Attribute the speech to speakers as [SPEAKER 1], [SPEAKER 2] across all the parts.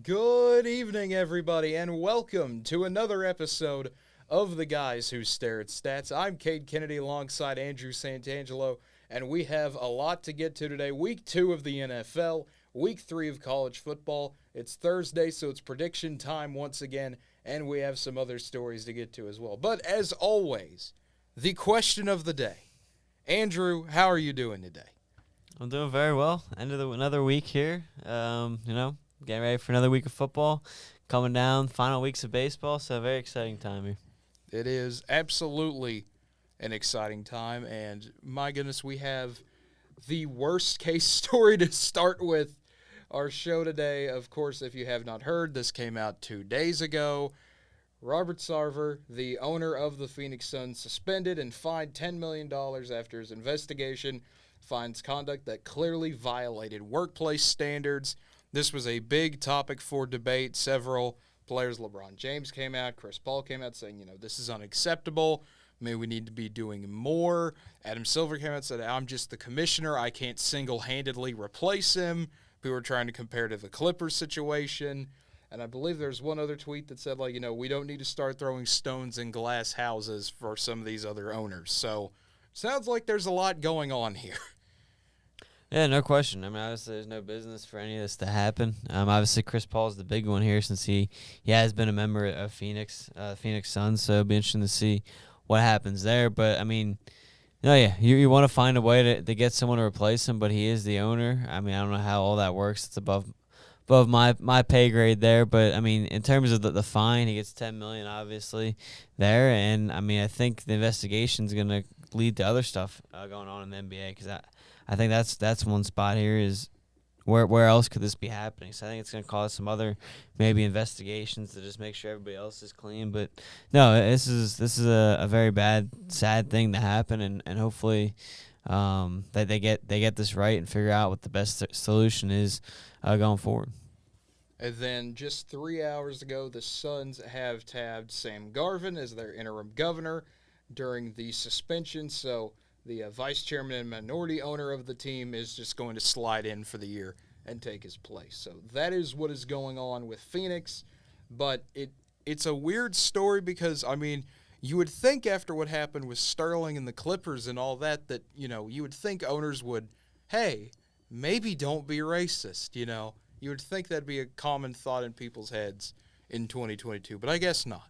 [SPEAKER 1] Good evening, everybody, and welcome to another episode of The Guys Who Stare at Stats. I'm Cade Kennedy alongside Andrew Santangelo, and we have a lot to get to today. Week 2 of the NFL, Week 3 of college football. It's Thursday, so it's prediction time once again, and we have some other stories to get to as well. But as always, the question of the day. Andrew, how are you doing today?
[SPEAKER 2] I'm doing very well. End of another week here. Getting ready for another week of football. Coming down, final weeks of baseball, so a very exciting time here.
[SPEAKER 1] It is absolutely an exciting time, and my goodness, we have the worst case story to start with our show today. Of course, if you have not heard, this came out 2 days ago. Robert Sarver, the owner of the Phoenix Suns, suspended and fined $10 million after his investigation finds conduct that clearly violated workplace standards. This was a big topic for debate. Several players, LeBron James came out, Chris Paul came out saying, this is unacceptable. Maybe we need to be doing more. Adam Silver came out and said, I'm just the commissioner. I can't single-handedly replace him. We were trying to compare to the Clippers situation. And I believe there's one other tweet that said, we don't need to start throwing stones in glass houses for some of these other owners. So sounds like there's a lot going on here.
[SPEAKER 2] Yeah, no question. I mean, obviously, there's no business for any of this to happen. Obviously, Chris Paul's the big one here since he has been a member of Phoenix Suns, so it'll be interesting to see what happens there. But, I mean, you want to find a way to get someone to replace him, but he is the owner. I mean, I don't know how all that works. It's above my pay grade there. But, I mean, in terms of the fine, he gets $10 million, obviously, there. And, I mean, I think the investigation's going to lead to other stuff going on in the NBA because I think that's one spot here is where else could this be happening? So I think it's going to cause some other maybe investigations to just make sure everybody else is clean. But no, this is a very bad, sad thing to happen, and hopefully that they get this right and figure out what the best solution is going forward.
[SPEAKER 1] And then just 3 hours ago, the Suns have tabbed Sam Garvin as their interim governor during the suspension. So the vice chairman and minority owner of the team is just going to slide in for the year and take his place. So that is what is going on with Phoenix. But it's a weird story because, I mean, you would think after what happened with Sterling and the Clippers and all that, you would think owners would, hey, maybe don't be racist, You would think that'd be a common thought in people's heads in 2022, but I guess not.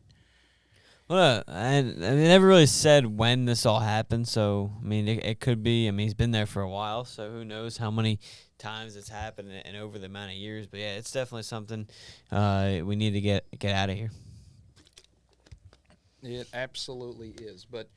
[SPEAKER 2] Well, and they never really said when this all happened, so, I mean, it could be. I mean, he's been there for a while, so who knows how many times it's happened and over the amount of years. But, yeah, it's definitely something we need to get out of here.
[SPEAKER 1] It absolutely is. But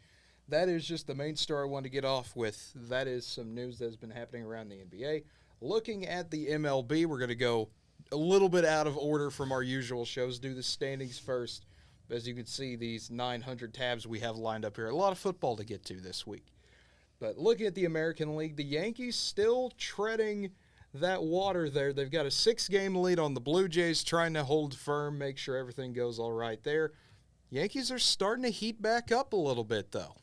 [SPEAKER 1] that is just the main story I wanted to get off with. That is some news that has been happening around the NBA. Looking at the MLB, we're going to go a little bit out of order from our usual shows, do the standings first. As you can see, these 900 tabs we have lined up here. A lot of football to get to this week. But looking at the American League, the Yankees still treading that water there. They've got a 6-game lead on the Blue Jays, trying to hold firm, make sure everything goes all right there. Yankees are starting to heat back up a little bit, though.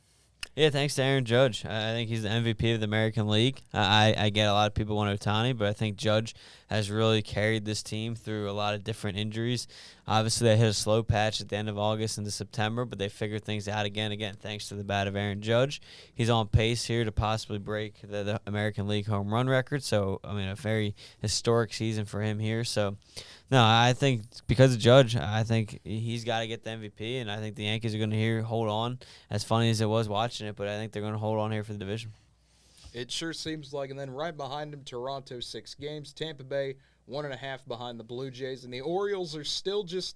[SPEAKER 2] Yeah, thanks to Aaron Judge. I think he's the MVP of the American League. I get a lot of people want Ohtani, but I think Judge has really carried this team through a lot of different injuries. Obviously, they hit a slow patch at the end of August into September, but they figured things out again, thanks to the bat of Aaron Judge. He's on pace here to possibly break the American League home run record, so, I mean, a very historic season for him here. So, no, I think because of Judge, I think he's got to get the MVP, and I think the Yankees are going to hold on. As funny as it was watching it, but I think they're going to hold on here for the division.
[SPEAKER 1] It sure seems like. And then right behind him, Toronto, 6 games. Tampa Bay, 1.5 behind the Blue Jays. And the Orioles are still just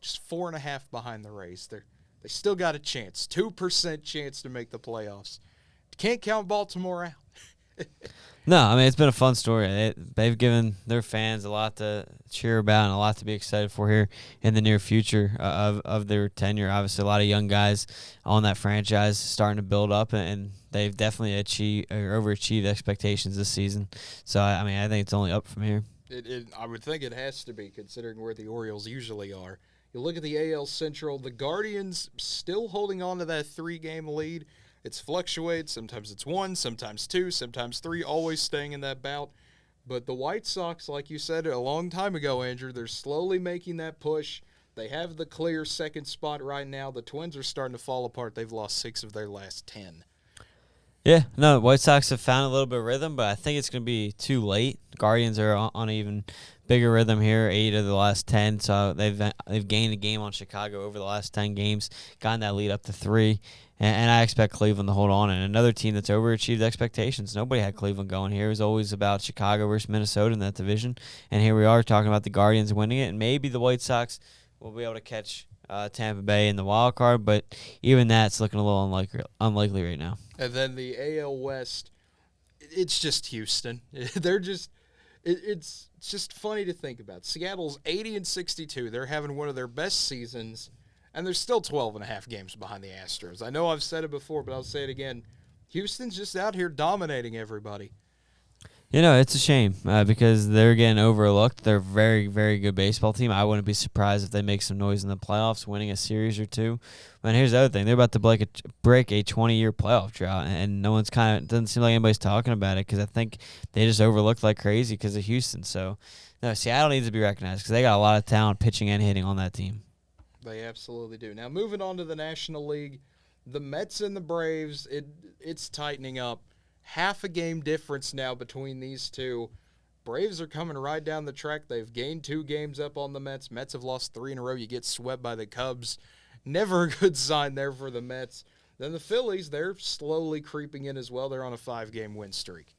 [SPEAKER 1] 4.5 behind the Rays. They still got a chance, 2% chance to make the playoffs. Can't count Baltimore out.
[SPEAKER 2] No, I mean, it's been a fun story. They've given their fans a lot to cheer about and a lot to be excited for here in the near future of their tenure. Obviously, a lot of young guys on that franchise starting to build up, and they've definitely overachieved expectations this season. So, I mean, I think it's only up from here.
[SPEAKER 1] I would think it has to be, considering where the Orioles usually are. You look at the AL Central, the Guardians still holding on to that 3-game lead. It's fluctuates. Sometimes it's 1, sometimes 2, sometimes 3, always staying in that bout. But the White Sox, like you said a long time ago, Andrew, they're slowly making that push. They have the clear second spot right now. The Twins are starting to fall apart. They've lost 6 of their last 10.
[SPEAKER 2] Yeah, no, White Sox have found a little bit of rhythm, but I think it's going to be too late. Guardians are on an even bigger rhythm here, 8 of the last 10, so they've gained a game on Chicago over the last 10 games, gotten that lead up to 3, and I expect Cleveland to hold on. And another team that's overachieved expectations. Nobody had Cleveland going here. It was always about Chicago versus Minnesota in that division, and here we are talking about the Guardians winning it, and maybe the White Sox will be able to catch Tampa Bay in the wild card, but even that's looking a little unlikely right now.
[SPEAKER 1] And then the AL West, it's just Houston. They're just it's just funny to think about. Seattle's 80-62. They're having one of their best seasons, and they're still 12.5 games behind the Astros. I know I've said it before, but I'll say it again. Houston's just out here dominating everybody.
[SPEAKER 2] You know, it's a shame because they're getting overlooked. They're a very, very good baseball team. I wouldn't be surprised if they make some noise in the playoffs, winning a series or two. But here's the other thing. They're about to break a 20-year playoff drought, and no one's doesn't seem like anybody's talking about it because I think they just overlooked like crazy because of Houston. So, no, Seattle needs to be recognized because they got a lot of talent pitching and hitting on that team.
[SPEAKER 1] They absolutely do. Now, moving on to the National League, the Mets and the Braves, it's tightening up. Half a game difference now between these two. Braves are coming right down the track. They've gained 2 games up on the Mets. Mets have lost 3 in a row. You get swept by the Cubs. Never a good sign there for the Mets. Then the Phillies, they're slowly creeping in as well. They're on a 5-game win streak.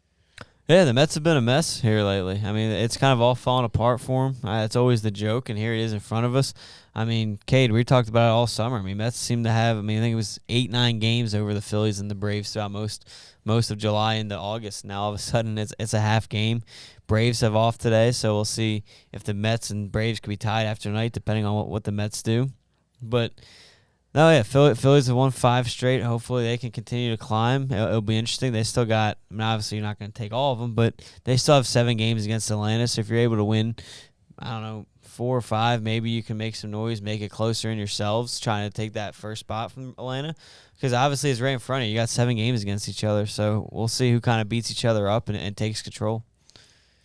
[SPEAKER 2] Yeah, the Mets have been a mess here lately. I mean, it's kind of all falling apart for them. It's always the joke, and here it is in front of us. I mean, Cade, we talked about it all summer. I mean, Mets seem to have, I think it was 8-9 games over the Phillies and the Braves throughout most of July into August. Now, all of a sudden, it's a half game. Braves have off today, so we'll see if the Mets and Braves could be tied after tonight, depending on what the Mets do. But no, yeah, Phillies have won 5 straight. Hopefully they can continue to climb. It'll be interesting. They still got, obviously you're not going to take all of them, but they still have 7 games against Atlanta. So if you're able to win, 4 or 5, maybe you can make some noise, make it closer in yourselves, trying to take that first spot from Atlanta. Because obviously it's right in front of you. You got 7 games against each other. So we'll see who kind of beats each other up and takes control.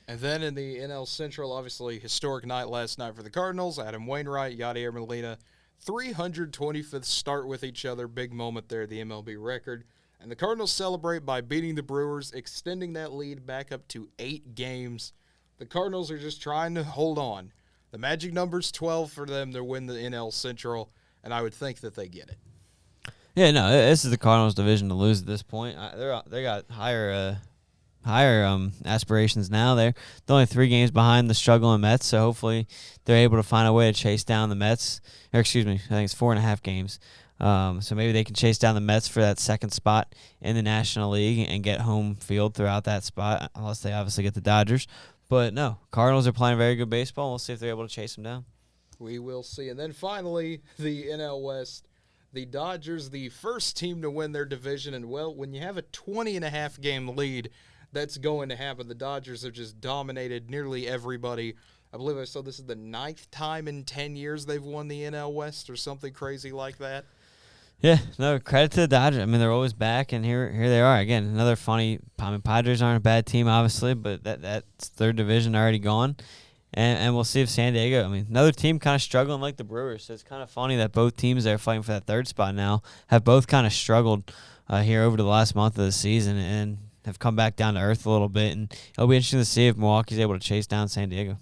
[SPEAKER 1] And then in the NL Central, obviously historic night last night for the Cardinals. Adam Wainwright, Yadier Molina, 325th start with each other. Big moment there, the MLB record. And the Cardinals celebrate by beating the Brewers, extending that lead back up to 8 games. The Cardinals are just trying to hold on. The magic number's 12 for them to win the NL Central, and I would think that they get it.
[SPEAKER 2] Yeah, no, this is the Cardinals' division to lose at this point. They got higher aspirations now. They're only 3 games behind the struggling Mets, so hopefully they're able to find a way to chase down the Mets. Or excuse me, I think it's 4.5 games. So maybe they can chase down the Mets for that second spot in the National League and get home field throughout that spot, unless they obviously get the Dodgers. But no, Cardinals are playing very good baseball. We'll see if they're able to chase them down.
[SPEAKER 1] We will see. And then finally, the NL West. The Dodgers, the first team to win their division. And, well, when you have a 20.5 game lead, that's going to happen. The Dodgers have just dominated nearly everybody. I believe I saw this is the 9th time in 10 years they've won the NL West or something crazy like that.
[SPEAKER 2] Yeah, no, credit to the Dodgers. I mean, they're always back, and here they are. Again, another funny – Padres aren't a bad team, obviously, but that's their division already gone. And we'll see if San Diego – another team kind of struggling like the Brewers. So it's kind of funny that both teams that are fighting for that 3rd spot now have both kind of struggled here over the last month of the season and have come back down to earth a little bit. And it'll be interesting to see if Milwaukee's able to chase down San Diego.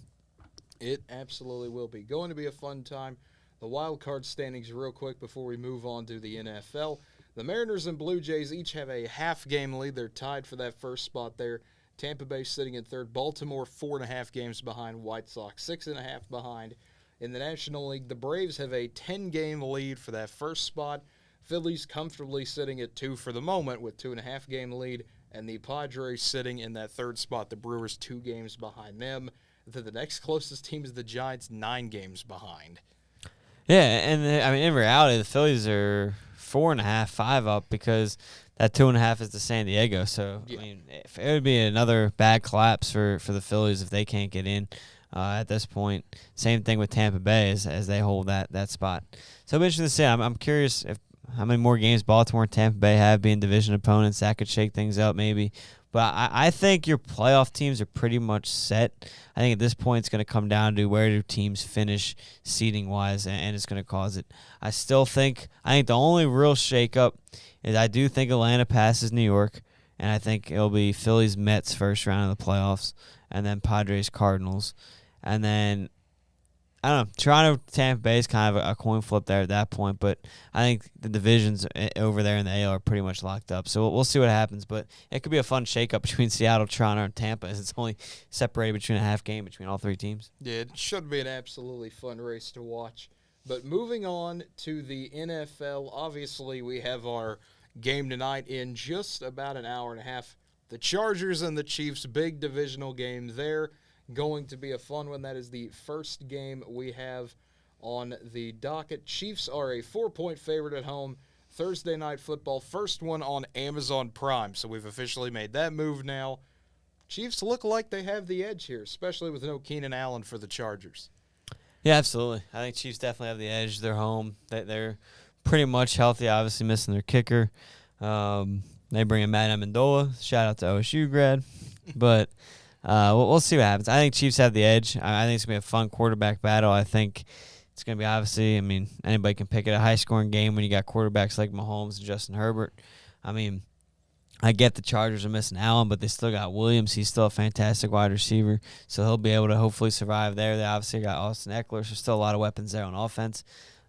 [SPEAKER 1] It absolutely will be. Going to be a fun time. The wild card standings real quick before we move on to the NFL. The Mariners and Blue Jays each have a half-game lead. They're tied for that first spot there. Tampa Bay sitting in 3rd. Baltimore 4.5 games behind. White Sox 6.5 behind. In the National League, the Braves have a 10-game lead for that first spot. Phillies comfortably sitting at 2 for the moment with 2.5 game lead. And the Padres sitting in that 3rd spot. The Brewers 2 games behind them. The next closest team is the Giants, 9 games behind.
[SPEAKER 2] Yeah, and in reality, the Phillies are 4.5, 5 up because that 2.5 is to San Diego. So yeah. It would be another bad collapse for the Phillies if they can't get in at this point. Same thing with Tampa Bay as they hold that spot. So it'll be interesting to see. I'm curious how many more games Baltimore and Tampa Bay have being division opponents. That could shake things up maybe. But I think your playoff teams are pretty much set. I think at this point it's going to come down to where do teams finish seeding-wise, and it's going to cause it. I think the only real shakeup is I do think Atlanta passes New York, and I think it'll be Phillies Mets first round of the playoffs, and then Padres Cardinals. And then I don't know. Toronto, Tampa Bay is kind of a coin flip there at that point, but I think the divisions over there in the AL are pretty much locked up. So we'll see what happens, but it could be a fun shakeup between Seattle, Toronto, and Tampa, as it's only separated between a half game between all three teams.
[SPEAKER 1] Yeah, it should be an absolutely fun race to watch. But moving on to the NFL, obviously we have our game tonight in just about an hour and a half. The Chargers and the Chiefs, big divisional game there. Going to be a fun one. That is the first game we have on the docket. Chiefs are a 4-point favorite at home. Thursday Night Football, first one on Amazon Prime. So we've officially made that move now. Chiefs look like they have the edge here, especially with no Keenan Allen for the Chargers.
[SPEAKER 2] Yeah, absolutely. I think Chiefs definitely have the edge. They're home. They're pretty much healthy, obviously missing their kicker. They bring in Matt Amendola. Shout out to OSU grad. But we'll see what happens. I think Chiefs have the edge. I think it's going to be a fun quarterback battle. I think it's going to be obviously, anybody can pick it, a high-scoring game when you got quarterbacks like Mahomes and Justin Herbert. I get the Chargers are missing Allen, but they still got Williams. He's still a fantastic wide receiver, so he'll be able to hopefully survive there. They obviously got Austin Eckler, so still a lot of weapons there on offense.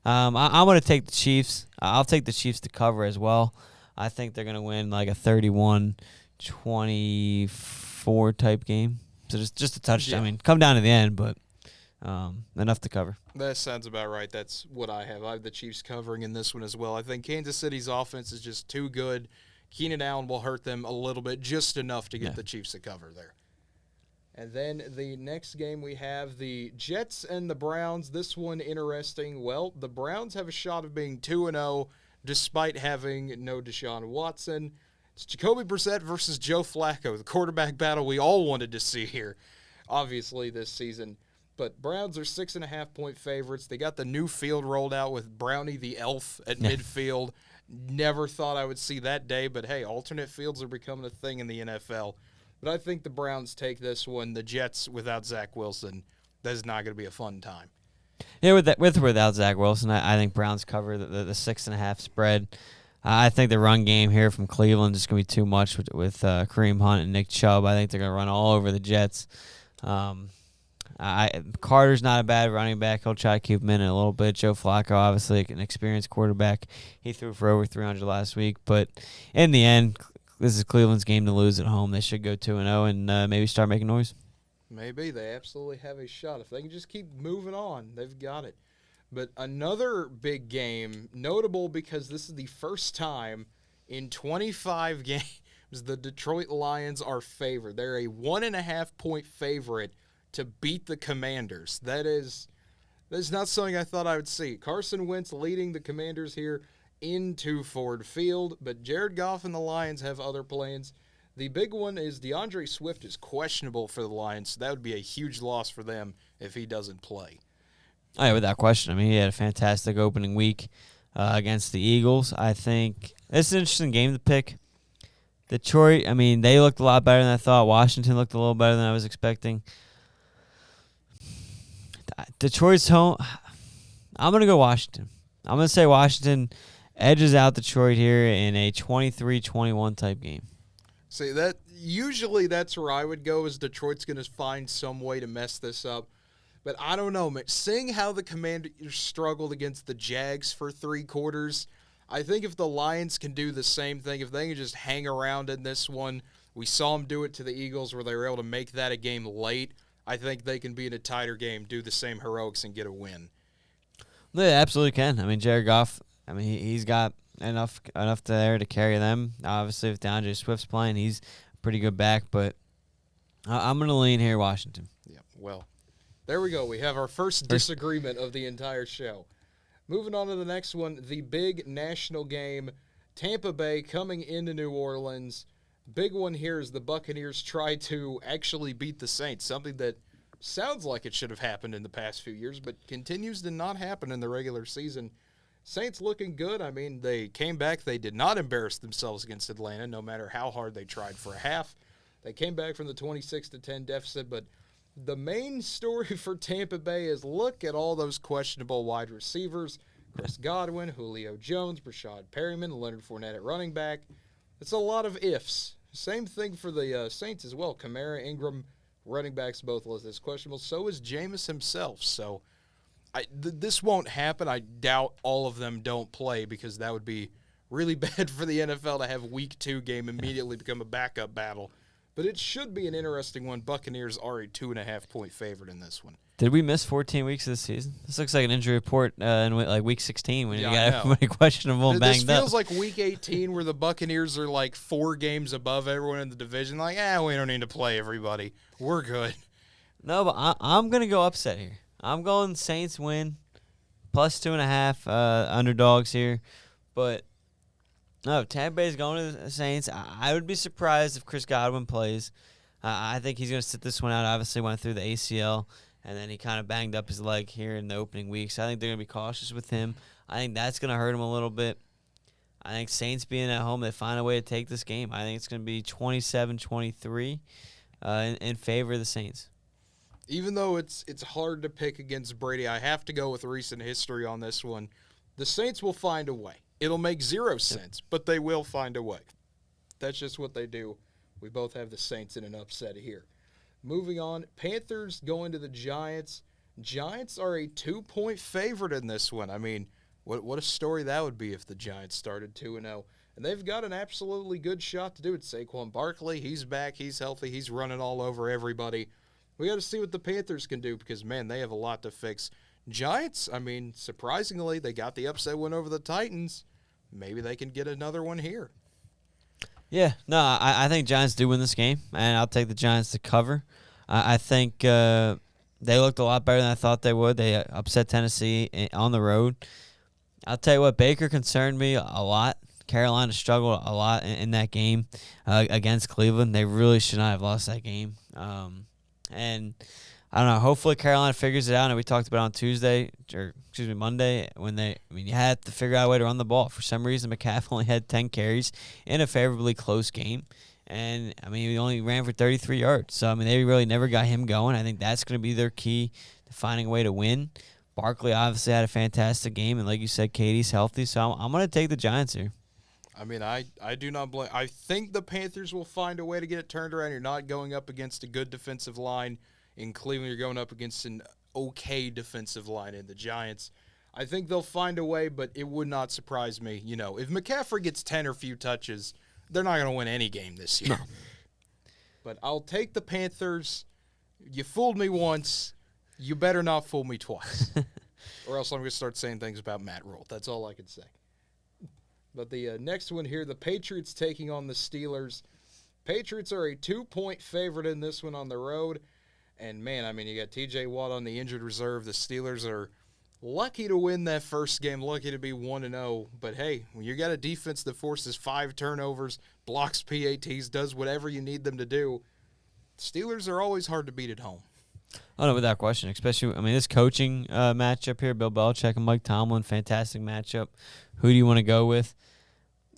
[SPEAKER 2] I'm going to take the Chiefs. I'll take the Chiefs to cover as well. I think they're going to win like a 31-24 type game. So just a touchdown.
[SPEAKER 1] Yeah.
[SPEAKER 2] Come down to the end, but enough to cover.
[SPEAKER 1] That sounds about right. That's what I have. I have the Chiefs covering in this one as well. I think Kansas City's offense is just too good. Keenan Allen will hurt them a little bit, just enough to get the Chiefs to cover there. And then the next game we have the Jets and the Browns. This one interesting. Well, the Browns have a shot of being 2-0 despite having no Deshaun Watson. It's Jacoby Brissette versus Joe Flacco, the quarterback battle we all wanted to see here, obviously, this season. But Browns are 6.5-point favorites. They got the new field rolled out with Brownie the Elf at midfield. Never thought I would see that day, but hey, alternate fields are becoming a thing in the NFL. But I think the Browns take this one. The Jets, without Zach Wilson, that is not going to be a fun time.
[SPEAKER 2] Yeah, with or without Zach Wilson, I think Browns cover the 6.5 spread. I think the run game here from Cleveland is going to be too much with Kareem Hunt and Nick Chubb. I think they're going to run all over the Jets. Carter's not a bad running back. He'll try to keep him in a little bit. Joe Flacco, obviously an experienced quarterback. He threw for over 300 last week. But in the end, this is Cleveland's game to lose at home. They should go 2-0 and maybe start making noise.
[SPEAKER 1] Maybe. They absolutely have a shot. If they can just keep moving on, they've got it. But another big game, notable because this is the first time in 25 games the Detroit Lions are favored. They're a 1.5-point favorite to beat the Commanders. That's not something I thought I would see. Carson Wentz leading the Commanders here into Ford Field, but Jared Goff and the Lions have other plans. The big one is DeAndre Swift is questionable for the Lions, so that would be a huge loss for them if he doesn't play.
[SPEAKER 2] Oh, yeah, without question. He had a fantastic opening week against the Eagles. I think it's an interesting game to pick. Detroit, they looked a lot better than I thought. Washington looked a little better than I was expecting. Detroit's home. I'm going to go Washington. I'm going to say Washington edges out Detroit here in a 23-21 type game.
[SPEAKER 1] See, usually that's where I would go, is Detroit's going to find some way to mess this up. But I don't know, man. Seeing how the Commanders struggled against the Jags for 3 quarters, I think if the Lions can do the same thing, if they can just hang around in this one, we saw them do it to the Eagles where they were able to make that a game late. I think they can be in a tighter game, do the same heroics, and get a win.
[SPEAKER 2] They absolutely can. Jared Goff, he's got enough there to carry them. Obviously, if DeAndre Swift's playing, he's a pretty good back, but I'm going to lean here Washington.
[SPEAKER 1] Yeah, well, there we go. We have our first disagreement of the entire show. Moving on to the next one, the big national game, Tampa Bay coming into New Orleans. Big one here is the Buccaneers try to actually beat the Saints, something that sounds like it should have happened in the past few years, but continues to not happen in the regular season. Saints looking good. They came back. They did not embarrass themselves against Atlanta, no matter how hard they tried for a half. They came back from the 26-10 deficit, but the main story for Tampa Bay is look at all those questionable wide receivers. Chris Godwin, Julio Jones, Brashad Perryman, Leonard Fournette at running back. It's a lot of ifs. Same thing for the Saints as well. Kamara, Ingram, running backs both listed as questionable. So is Jameis himself. So this won't happen. I doubt all of them don't play because that would be really bad for the NFL to have Week 2 game immediately become a backup battle. But it should be an interesting one. Buccaneers are a 2.5-point favorite in this one.
[SPEAKER 2] Did we miss 14 weeks of the season? This looks like an injury report in like Week 16 when you got everybody questionable and banged up.
[SPEAKER 1] This feels like Week 18 where the Buccaneers are like 4 games above everyone in the division. Like, we don't need to play everybody. We're good.
[SPEAKER 2] No, but I'm going to go upset here. I'm going Saints win, plus 2.5 underdogs here. But no, Tampa Bay's going to the Saints. I would be surprised if Chris Godwin plays. I think he's going to sit this one out. Obviously went through the ACL, and then he kind of banged up his leg here in the opening week. So I think they're going to be cautious with him. I think that's going to hurt him a little bit. I think Saints being at home, they find a way to take this game. I think it's going to be 27-23 in favor of the Saints.
[SPEAKER 1] Even though it's hard to pick against Brady, I have to go with recent history on this one. The Saints will find a way. It'll make 0 sense, but they will find a way. That's just what they do. We both have the Saints in an upset here. Moving on, Panthers going to the Giants. Giants are a 2-point favorite in this one. I mean, what a story that would be if the Giants started 2-0. And they've got an absolutely good shot to do it. Saquon Barkley, he's back, he's healthy, he's running all over everybody. We got to see what the Panthers can do because, man, they have a lot to fix. Giants, I mean, surprisingly, they got the upset win over the Titans. Maybe they can get another one here.
[SPEAKER 2] Yeah, no, I think Giants do win this game, and I'll take the Giants to cover. I think they looked a lot better than I thought they would. They upset Tennessee on the road. I'll tell you what, Baker concerned me a lot. Carolina struggled a lot in that game against Cleveland. They really should not have lost that game. And I don't know. Hopefully Carolina figures it out. And we talked about it on Monday, you had to figure out a way to run the ball. For some reason, McCaffrey only had 10 carries in a favorably close game. And, he only ran for 33 yards. So, they really never got him going. I think that's going to be their key to finding a way to win. Barkley obviously had a fantastic game. And like you said, Cade's healthy. So, I'm going to take the Giants here.
[SPEAKER 1] I do not blame. I think the Panthers will find a way to get it turned around. You're not going up against a good defensive line. In Cleveland, you're going up against an okay defensive line in the Giants. I think they'll find a way, but it would not surprise me. If McCaffrey gets 10 or few touches, they're not going to win any game this year. No. But I'll take the Panthers. You fooled me once. You better not fool me twice. Or else I'm going to start saying things about Matt Rule. That's all I can say. But the next one here, the Patriots taking on the Steelers. Patriots are a 2-point favorite in this one on the road. And, man, you got T.J. Watt on the injured reserve. The Steelers are lucky to win that first game, lucky to be 1-0. But, hey, when you got a defense that forces 5 turnovers, blocks PATs, does whatever you need them to do, Steelers are always hard to beat at home.
[SPEAKER 2] Oh, no, without question. Especially, this coaching matchup here, Bill Belichick and Mike Tomlin, fantastic matchup. Who do you want to go with?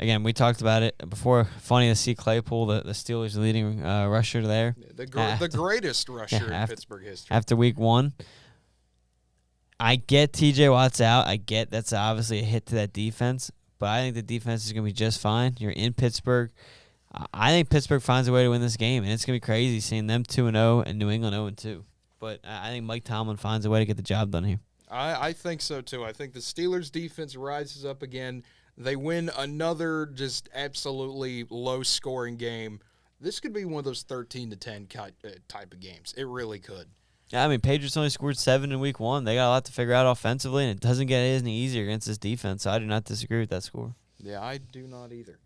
[SPEAKER 2] Again, we talked about it before. Funny to see Claypool, the Steelers' leading rusher there.
[SPEAKER 1] The greatest rusher in Pittsburgh history.
[SPEAKER 2] After week 1. I get T.J. Watt's out. I get that's obviously a hit to that defense. But I think the defense is going to be just fine. You're in Pittsburgh. I think Pittsburgh finds a way to win this game. And it's going to be crazy seeing them 2-0 and New England 0-2. But I think Mike Tomlin finds a way to get the job done here.
[SPEAKER 1] I think so, too. I think the Steelers' defense rises up again. They win another just absolutely low-scoring game. This could be one of those 13-10 type of games. It really could.
[SPEAKER 2] Yeah, Patriots only scored 7 in week 1. They got a lot to figure out offensively, and it doesn't get any easier against this defense. So I do not disagree with that score.
[SPEAKER 1] Yeah, I do not either.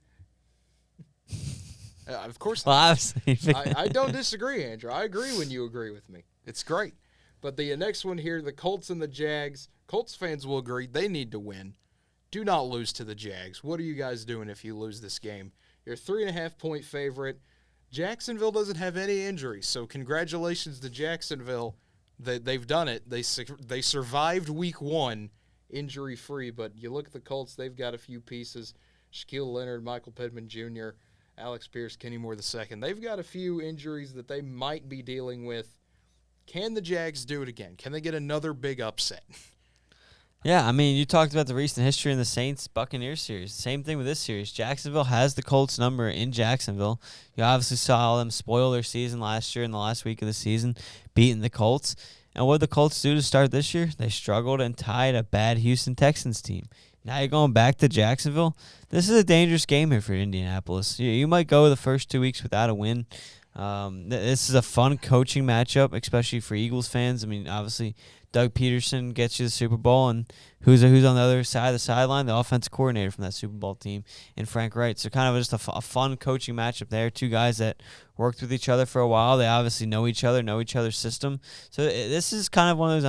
[SPEAKER 1] Of course
[SPEAKER 2] well, obviously.
[SPEAKER 1] I don't disagree, Andrew. I agree when you agree with me. It's great. But the next one here, the Colts and the Jags. Colts fans will agree they need to win. Do not lose to the Jags. What are you guys doing if you lose this game? You're a 3.5-point favorite. Jacksonville doesn't have any injuries, so congratulations to Jacksonville. They've done it. They survived week 1 injury-free, but you look at the Colts, they've got a few pieces. Shaquille Leonard, Michael Pittman Jr., Alex Pierce, Kenny Moore II. They've got a few injuries that they might be dealing with. Can the Jags do it again? Can they get another big upset?
[SPEAKER 2] Yeah, I mean, you talked about the recent history in the Saints-Buccaneers series. Same thing with this series. Jacksonville has the Colts number in Jacksonville. You obviously saw them spoil their season last year in the last week of the season, beating the Colts. And what did the Colts do to start this year? They struggled and tied a bad Houston Texans team. Now you're going back to Jacksonville. This is a dangerous game here for Indianapolis. You might go the first 2 weeks without a win. This is a fun coaching matchup, especially for Eagles fans. I mean, obviously, Doug Peterson gets you the Super Bowl, and who's on the other side of the sideline? The offensive coordinator from that Super Bowl team, and Frank Wright. So kind of just a fun coaching matchup there. Two guys that worked with each other for a while. They obviously know each other, know each other's system. So this is kind of one of those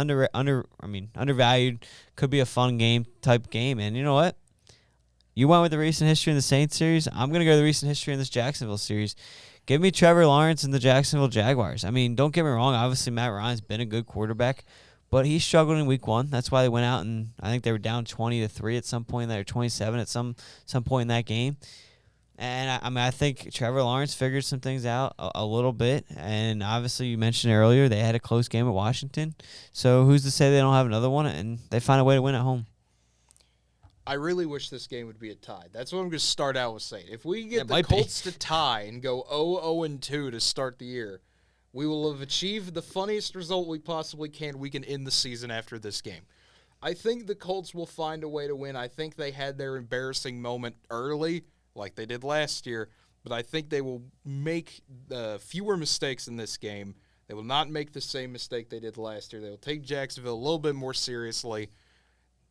[SPEAKER 2] undervalued, could be a fun game type game. And you know what? You went with the recent history in the Saints series. I'm going to go to the recent history in this Jacksonville series. Give me Trevor Lawrence and the Jacksonville Jaguars. I mean, don't get me wrong. Obviously, Matt Ryan's been a good quarterback, but he struggled in week 1. That's why they went out, and I think they were down 20-3 at some point. They were 27 at some point in that game. And I think Trevor Lawrence figured some things out a little bit. And obviously, you mentioned earlier they had a close game at Washington. So who's to say they don't have another one? And they find a way to win at home.
[SPEAKER 1] I really wish this game would be a tie. That's what I'm going to start out with saying. If we get the Colts to tie and go 0-2 to start the year, we will have achieved the funniest result we possibly can. We can end the season after this game. I think the Colts will find a way to win. I think they had their embarrassing moment early, like they did last year, but I think they will make fewer mistakes in this game. They will not make the same mistake they did last year. They will take Jacksonville a little bit more seriously.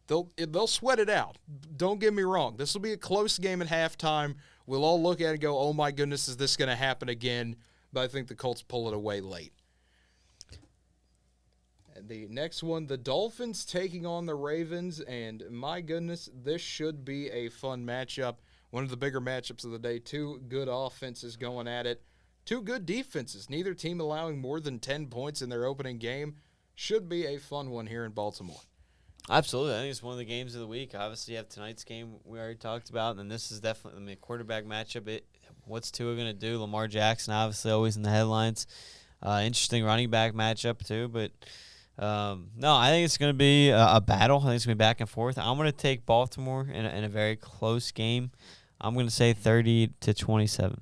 [SPEAKER 1] They'll sweat it out. Don't get me wrong. This will be a close game at halftime. We'll all look at it and go, oh, my goodness, is this going to happen again? But I think the Colts pull it away late. And the next one, the Dolphins taking on the Ravens. And, my goodness, this should be a fun matchup. One of the bigger matchups of the day. Two good offenses going at it. Two good defenses. Neither team allowing more than 10 points in their opening game. Should be a fun one here in Baltimore.
[SPEAKER 2] Absolutely. I think it's one of the games of the week. Obviously, you have tonight's game we already talked about, and then this is definitely a quarterback matchup. What's Tua going to do? Lamar Jackson, obviously, always in the headlines. Interesting running back matchup, too. But, no, I think it's going to be a battle. I think it's going to be back and forth. I'm going to take Baltimore in a very close game. I'm going to say 30-27.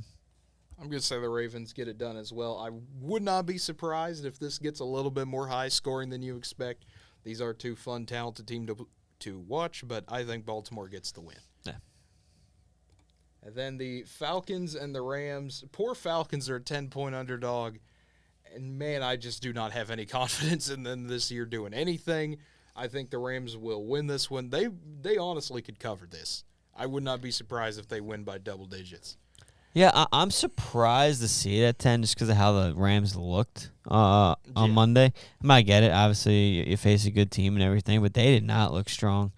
[SPEAKER 1] I'm going to say the Ravens get it done as well. I would not be surprised if this gets a little bit more high scoring than you expect. These are two fun, talented teams to watch, but I think Baltimore gets the win.
[SPEAKER 2] Yeah.
[SPEAKER 1] And then the Falcons and the Rams. Poor Falcons are a 10-point underdog. And, man, I just do not have any confidence in them this year doing anything. I think the Rams will win this one. They honestly could cover this. I would not be surprised if they win by double digits.
[SPEAKER 2] Yeah, I'm surprised to see it at 10 just because of how the Rams looked on Monday. I might get it. Obviously, you face a good team and everything, but they did not look strong.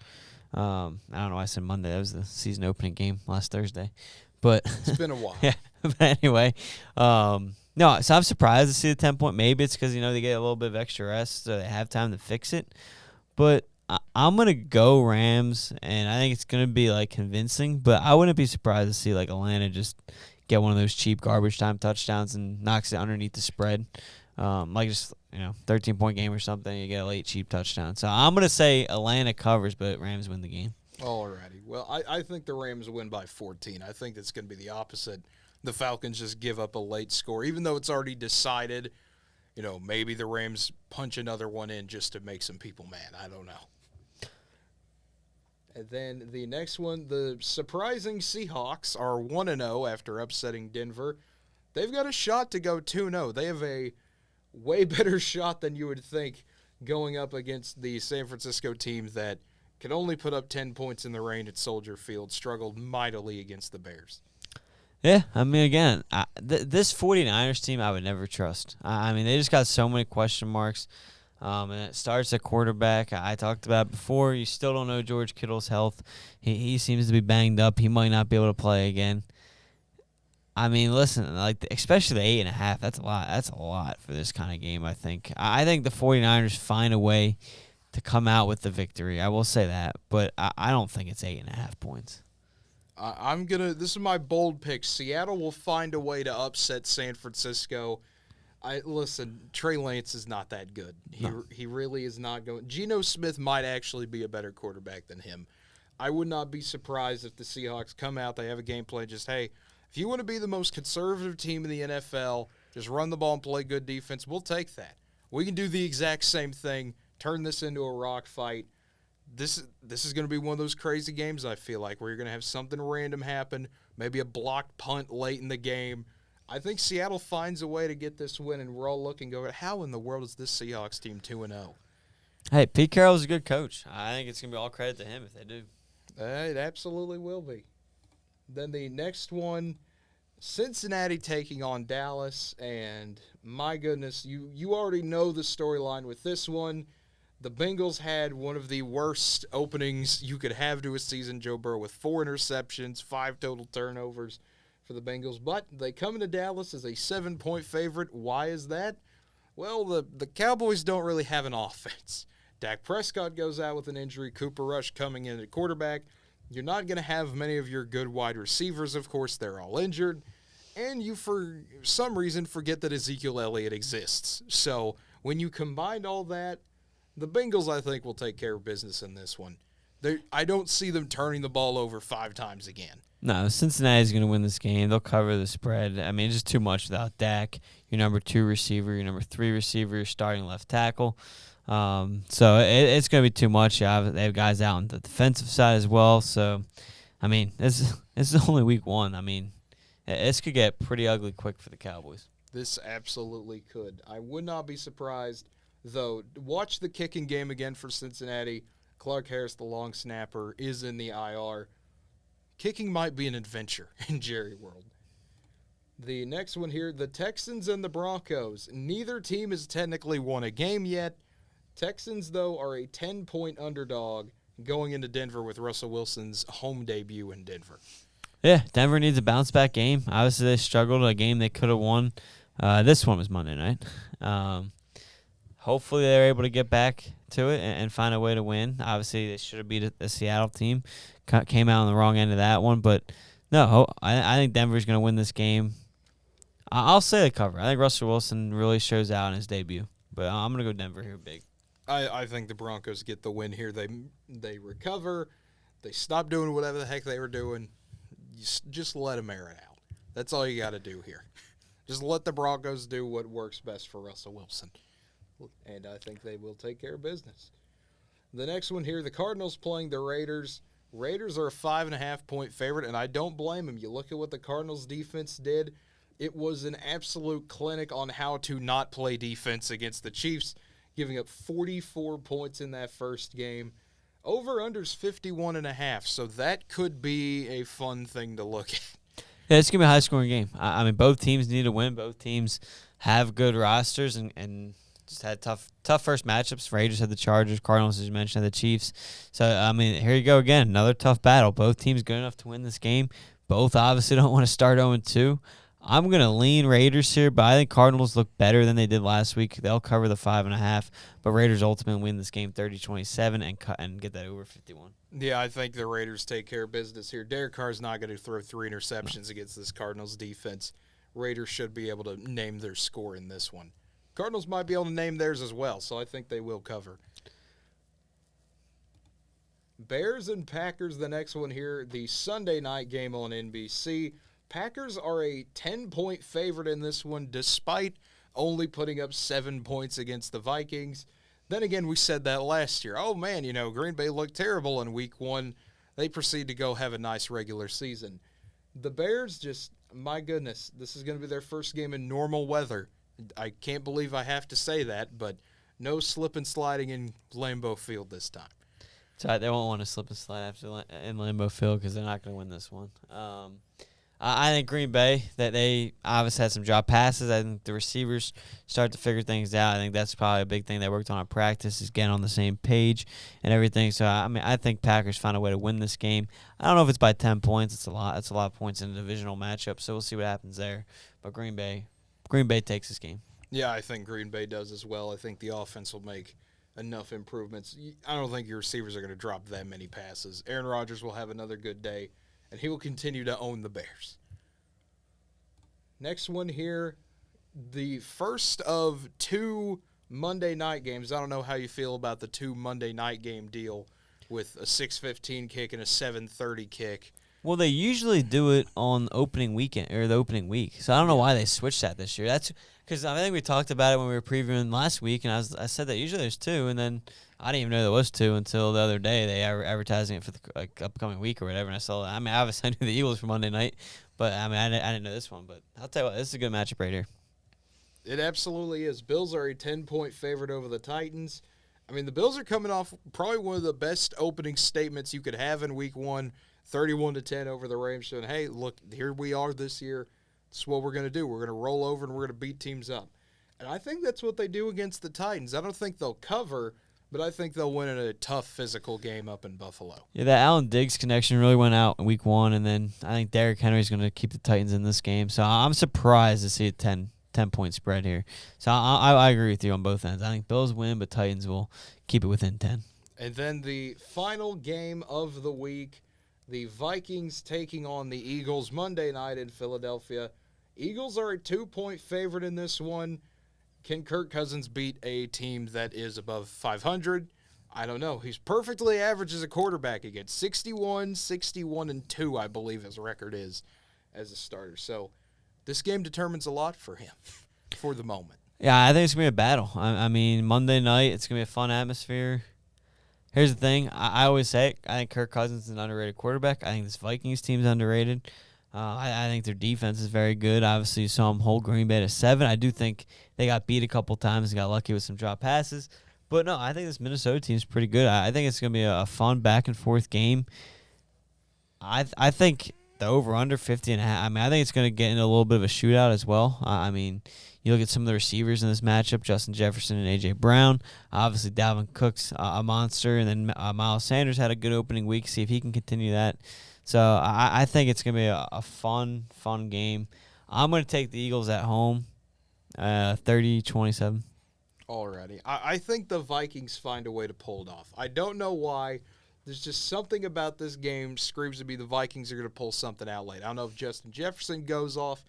[SPEAKER 2] I don't know why I said Monday. That was the season opening game last Thursday. But
[SPEAKER 1] it's been a while.
[SPEAKER 2] Yeah, but anyway. No, so I'm surprised to see the 10-point. Maybe it's because, they get a little bit of extra rest so they have time to fix it. But I'm going to go Rams, and I think it's going to be, convincing. But I wouldn't be surprised to see, Atlanta just get one of those cheap garbage time touchdowns and knocks it underneath the spread. 13-point game or something, you get a late cheap touchdown. So I'm going to say Atlanta covers, but Rams win the game.
[SPEAKER 1] Alrighty. Well, I think the Rams win by 14. I think it's going to be the opposite. The Falcons just give up a late score. Even though it's already decided, maybe the Rams punch another one in just to make some people mad. I don't know. And then the next one, the surprising Seahawks are 1-0 after upsetting Denver. They've got a shot to go 2-0. They have a way better shot than you would think going up against the San Francisco team that could only put up 10 points in the rain at Soldier Field, struggled mightily against the Bears.
[SPEAKER 2] Yeah, I mean, again, this 49ers team I would never trust. I mean, they just got so many question marks. And it starts at quarterback. I talked about it before. You still don't know George Kittle's health. He seems to be banged up. He might not be able to play again. I mean, listen, especially the 8.5, that's a lot. That's a lot for this kind of game, I think. I think the 49ers find a way to come out with the victory. I will say that. But I don't think it's 8.5 points.
[SPEAKER 1] This is my bold pick. Seattle will find a way to upset San Francisco. Listen, Trey Lance is not that good. He really is not going. Geno Smith might actually be a better quarterback than him. I would not be surprised if the Seahawks come out, they have a game plan, just, hey, if you want to be the most conservative team in the NFL, just run the ball and play good defense, we'll take that. We can do the exact same thing, turn this into a rock fight. This is going to be one of those crazy games, I feel like, where you're going to have something random happen, maybe a blocked punt late in the game. I think Seattle finds a way to get this win, and we're all looking, going, how in the world is this Seahawks team 2-0?
[SPEAKER 2] Hey, Pete Carroll's a good coach. I think it's going to be all credit to him if they do.
[SPEAKER 1] It absolutely will be. Then the next one, Cincinnati taking on Dallas, and my goodness, you already know the storyline with this one. The Bengals had one of the worst openings you could have to a season, Joe Burrow, with 4 interceptions, 5 total turnovers for the Bengals. But they come into Dallas as a 7-point favorite. Why is that? Well, the Cowboys don't really have an offense. Dak Prescott goes out with an injury. Cooper Rush coming in at quarterback. You're not going to have many of your good wide receivers. Of course, they're all injured. And you, for some reason, forget that Ezekiel Elliott exists. So when you combine all that, the Bengals, I think, will take care of business in this one. I don't see them turning the ball over 5 times again.
[SPEAKER 2] No, Cincinnati's going to win this game. They'll cover the spread. I mean, it's just too much without Dak, your number 2 receiver, your number 3 receiver, your starting left tackle. So it's going to be too much. Yeah, they have guys out on the defensive side as well. So, I mean, this is only week 1. I mean, this could get pretty ugly quick for the Cowboys.
[SPEAKER 1] This absolutely could. I would not be surprised, though. Watch the kicking game again for Cincinnati. Clark Harris, the long snapper, is in the IR. Kicking might be an adventure in Jerry World. The next one here, the Texans and the Broncos. Neither team has technically won a game yet. Texans, though, are a 10-point underdog going into Denver with Russell Wilson's home debut in Denver.
[SPEAKER 2] Yeah, Denver needs a bounce-back game. Obviously, they struggled a game they could have won. This one was Monday night. Hopefully, they're able to get back to it and find a way to win. Obviously, they should have beat the Seattle team. Came out on the wrong end of that one. But, no, I think Denver's going to win this game. I'll say they cover. I think Russell Wilson really shows out in his debut. But I'm going to go Denver here big.
[SPEAKER 1] I think the Broncos get the win here. They recover. They stop doing whatever the heck they were doing. Just let them air it out. That's all you got to do here. Just let the Broncos do what works best for Russell Wilson. And I think they will take care of business. The next one here, the Cardinals playing the Raiders. Raiders are a 5.5-point favorite, and I don't blame them. You look at what the Cardinals defense did. It was an absolute clinic on how to not play defense against the Chiefs, giving up 44 points in that first game. Over-under's 51.5, so that could be a fun thing to look at.
[SPEAKER 2] Yeah, it's going to be a high-scoring game. I mean, both teams need to win. Both teams have good rosters and just had tough first matchups. Raiders had the Chargers. Cardinals, as you mentioned, had the Chiefs. So, I mean, here you go again. Another tough battle. Both teams good enough to win this game. Both obviously don't want to start 0-2. I'm going to lean Raiders here, but I think Cardinals look better than they did last week. They'll cover the 5.5, but Raiders ultimately win this game 30-27 and get that over 51.
[SPEAKER 1] Yeah, I think the Raiders take care of business here. Derek Carr's not going to throw 3 interceptions against this Cardinals defense. Raiders should be able to name their score in this one. Cardinals might be able to name theirs as well, so I think they will cover. Bears and Packers, the next one here, the Sunday night game on NBC. Packers are a 10-point favorite in this one, despite only putting up 7 points against the Vikings. Then again, we said that last year. Oh, man, Green Bay looked terrible in week 1. They proceed to go have a nice regular season. The Bears just, my goodness, this is going to be their first game in normal weather. I can't believe I have to say that, but no slip and sliding in Lambeau Field this time.
[SPEAKER 2] So they won't want to slip and slide in Lambeau Field because they're not going to win this one. I think Green Bay, that they obviously had some drop passes. I think the receivers start to figure things out. I think that's probably a big thing they worked on in practice is getting on the same page and everything. So, I mean, I think Packers find a way to win this game. I don't know if it's by 10 points. It's a lot. It's a lot of points in a divisional matchup, so we'll see what happens there. But Green Bay takes this game.
[SPEAKER 1] Yeah, I think Green Bay does as well. I think the offense will make enough improvements. I don't think your receivers are going to drop that many passes. Aaron Rodgers will have another good day. and he will continue to own the Bears. Next one here, the first of 2 Monday night games. I don't know how you feel about the 2 Monday night game deal with a 6:15 kick and a 7:30 kick.
[SPEAKER 2] Well, they usually do it on opening weekend or the opening week, so I don't know why they switched that this year. That's because I think we talked about it when we were previewing last week, and I said that usually there's 2, and then I didn't even know there was 2 until the other day. They were advertising it for the upcoming week or whatever, and I saw that. I mean, obviously I knew the Eagles for Monday night, but I mean I didn't know this one. But I'll tell you what, this is a good matchup right here.
[SPEAKER 1] It absolutely is. Bills are a 10-point favorite over the Titans. I mean, the Bills are coming off probably one of the best opening statements you could have in Week 1, 31-10 over the Rams, saying, hey, look, here we are this year. This is what we're going to do. We're going to roll over and we're going to beat teams up. And I think that's what they do against the Titans. I don't think they'll cover, but I think they'll win in a tough physical game up in Buffalo.
[SPEAKER 2] Yeah, that Allen Diggs connection really went out in Week 1, and then I think Derrick Henry's going to keep the Titans in this game. So I'm surprised to see a 10-point spread here. So I agree with you on both ends. I think Bills win, but Titans will keep it within 10.
[SPEAKER 1] And then the final game of the week, the Vikings taking on the Eagles Monday night in Philadelphia. Eagles are a 2-point favorite in this one. Can Kirk Cousins beat a team that is above 500? I don't know. He's perfectly average as a quarterback against 61, 61, and 2, I believe his record is as a starter. So this game determines a lot for him for the moment.
[SPEAKER 2] Yeah, I think it's going to be a battle. I mean, Monday night, it's going to be a fun atmosphere. Here's the thing. I always say it. I think Kirk Cousins is an underrated quarterback. I think this Vikings team is underrated. I think their defense is very good. Obviously, you saw them hold Green Bay to 7. I do think they got beat a couple times and got lucky with some drop passes. But, no, I think this Minnesota team is pretty good. I think it's going to be a fun back-and-forth game. I think the over-under 50.5. I mean, I think it's going to get into a little bit of a shootout as well. I mean, you look at some of the receivers in this matchup, Justin Jefferson and A.J. Brown. Obviously, Dalvin Cook's a monster. And then Miles Sanders had a good opening week. See if he can continue that. So I think it's going to be a fun game. I'm going to take the Eagles at home, 30-27.
[SPEAKER 1] Alrighty. I think the Vikings find a way to pull it off. I don't know why. There's just something about this game screams to me the Vikings are going to pull something out late. I don't know if Justin Jefferson goes off.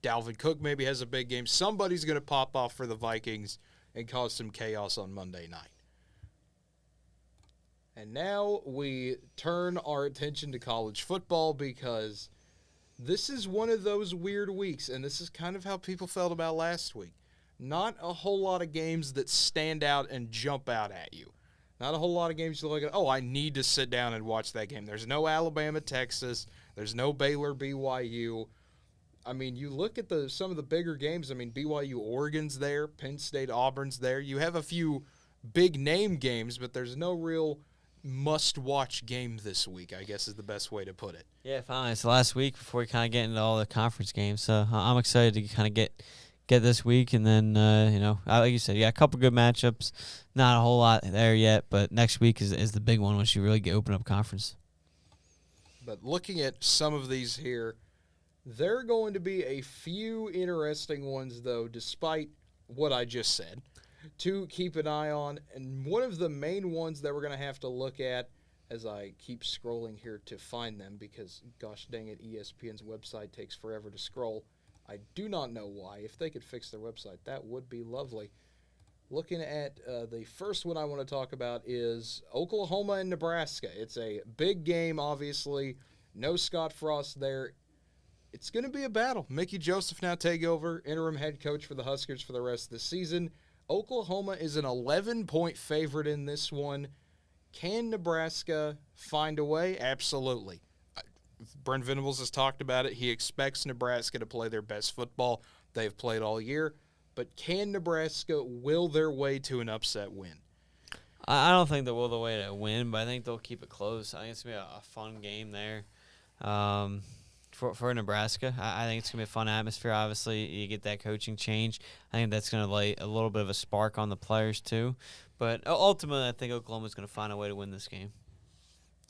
[SPEAKER 1] Dalvin Cook maybe has a big game. Somebody's going to pop off for the Vikings and cause some chaos on Monday night. And now we turn our attention to college football because this is one of those weird weeks, and this is kind of how people felt about last week. Not a whole lot of games that stand out and jump out at you. Not a whole lot of games you look at, oh, I need to sit down and watch that game. There's no Alabama, Texas. There's no Baylor, BYU. I mean, you look at some of the bigger games. I mean, BYU, Oregon's there. Penn State, Auburn's there. You have a few big-name games, but there's no real must-watch game this week, I guess is the best way to put it.
[SPEAKER 2] Yeah, finally. It's the last week before we kind of get into all the conference games. So I'm excited to kind of get this week. And then, like you said, yeah, a couple good matchups. Not a whole lot there yet, but next week is the big one once you really open up conference.
[SPEAKER 1] But looking at some of these here, there are going to be a few interesting ones, though, despite what I just said, to keep an eye on. And one of the main ones that we're going to have to look at as I keep scrolling here to find them because, gosh dang it, ESPN's website takes forever to scroll. I do not know why. If they could fix their website, that would be lovely. Looking at the first one I want to talk about is Oklahoma and Nebraska. It's a big game, obviously. No Scott Frost there. It's going to be a battle. Mickey Joseph now take over, interim head coach for the Huskers for the rest of the season. Oklahoma is an 11-point favorite in this one. Can Nebraska find a way? Absolutely. Brent Venables has talked about it. He expects Nebraska to play their best football they've played all year. But can Nebraska will their way to an upset win?
[SPEAKER 2] I don't think they'll will their way to win, but I think they'll keep it close. I think it's going to be a fun game there for Nebraska. I think it's going to be a fun atmosphere. Obviously, you get that coaching change. I think that's going to light a little bit of a spark on the players too. But ultimately, I think Oklahoma's going to find a way to win this game.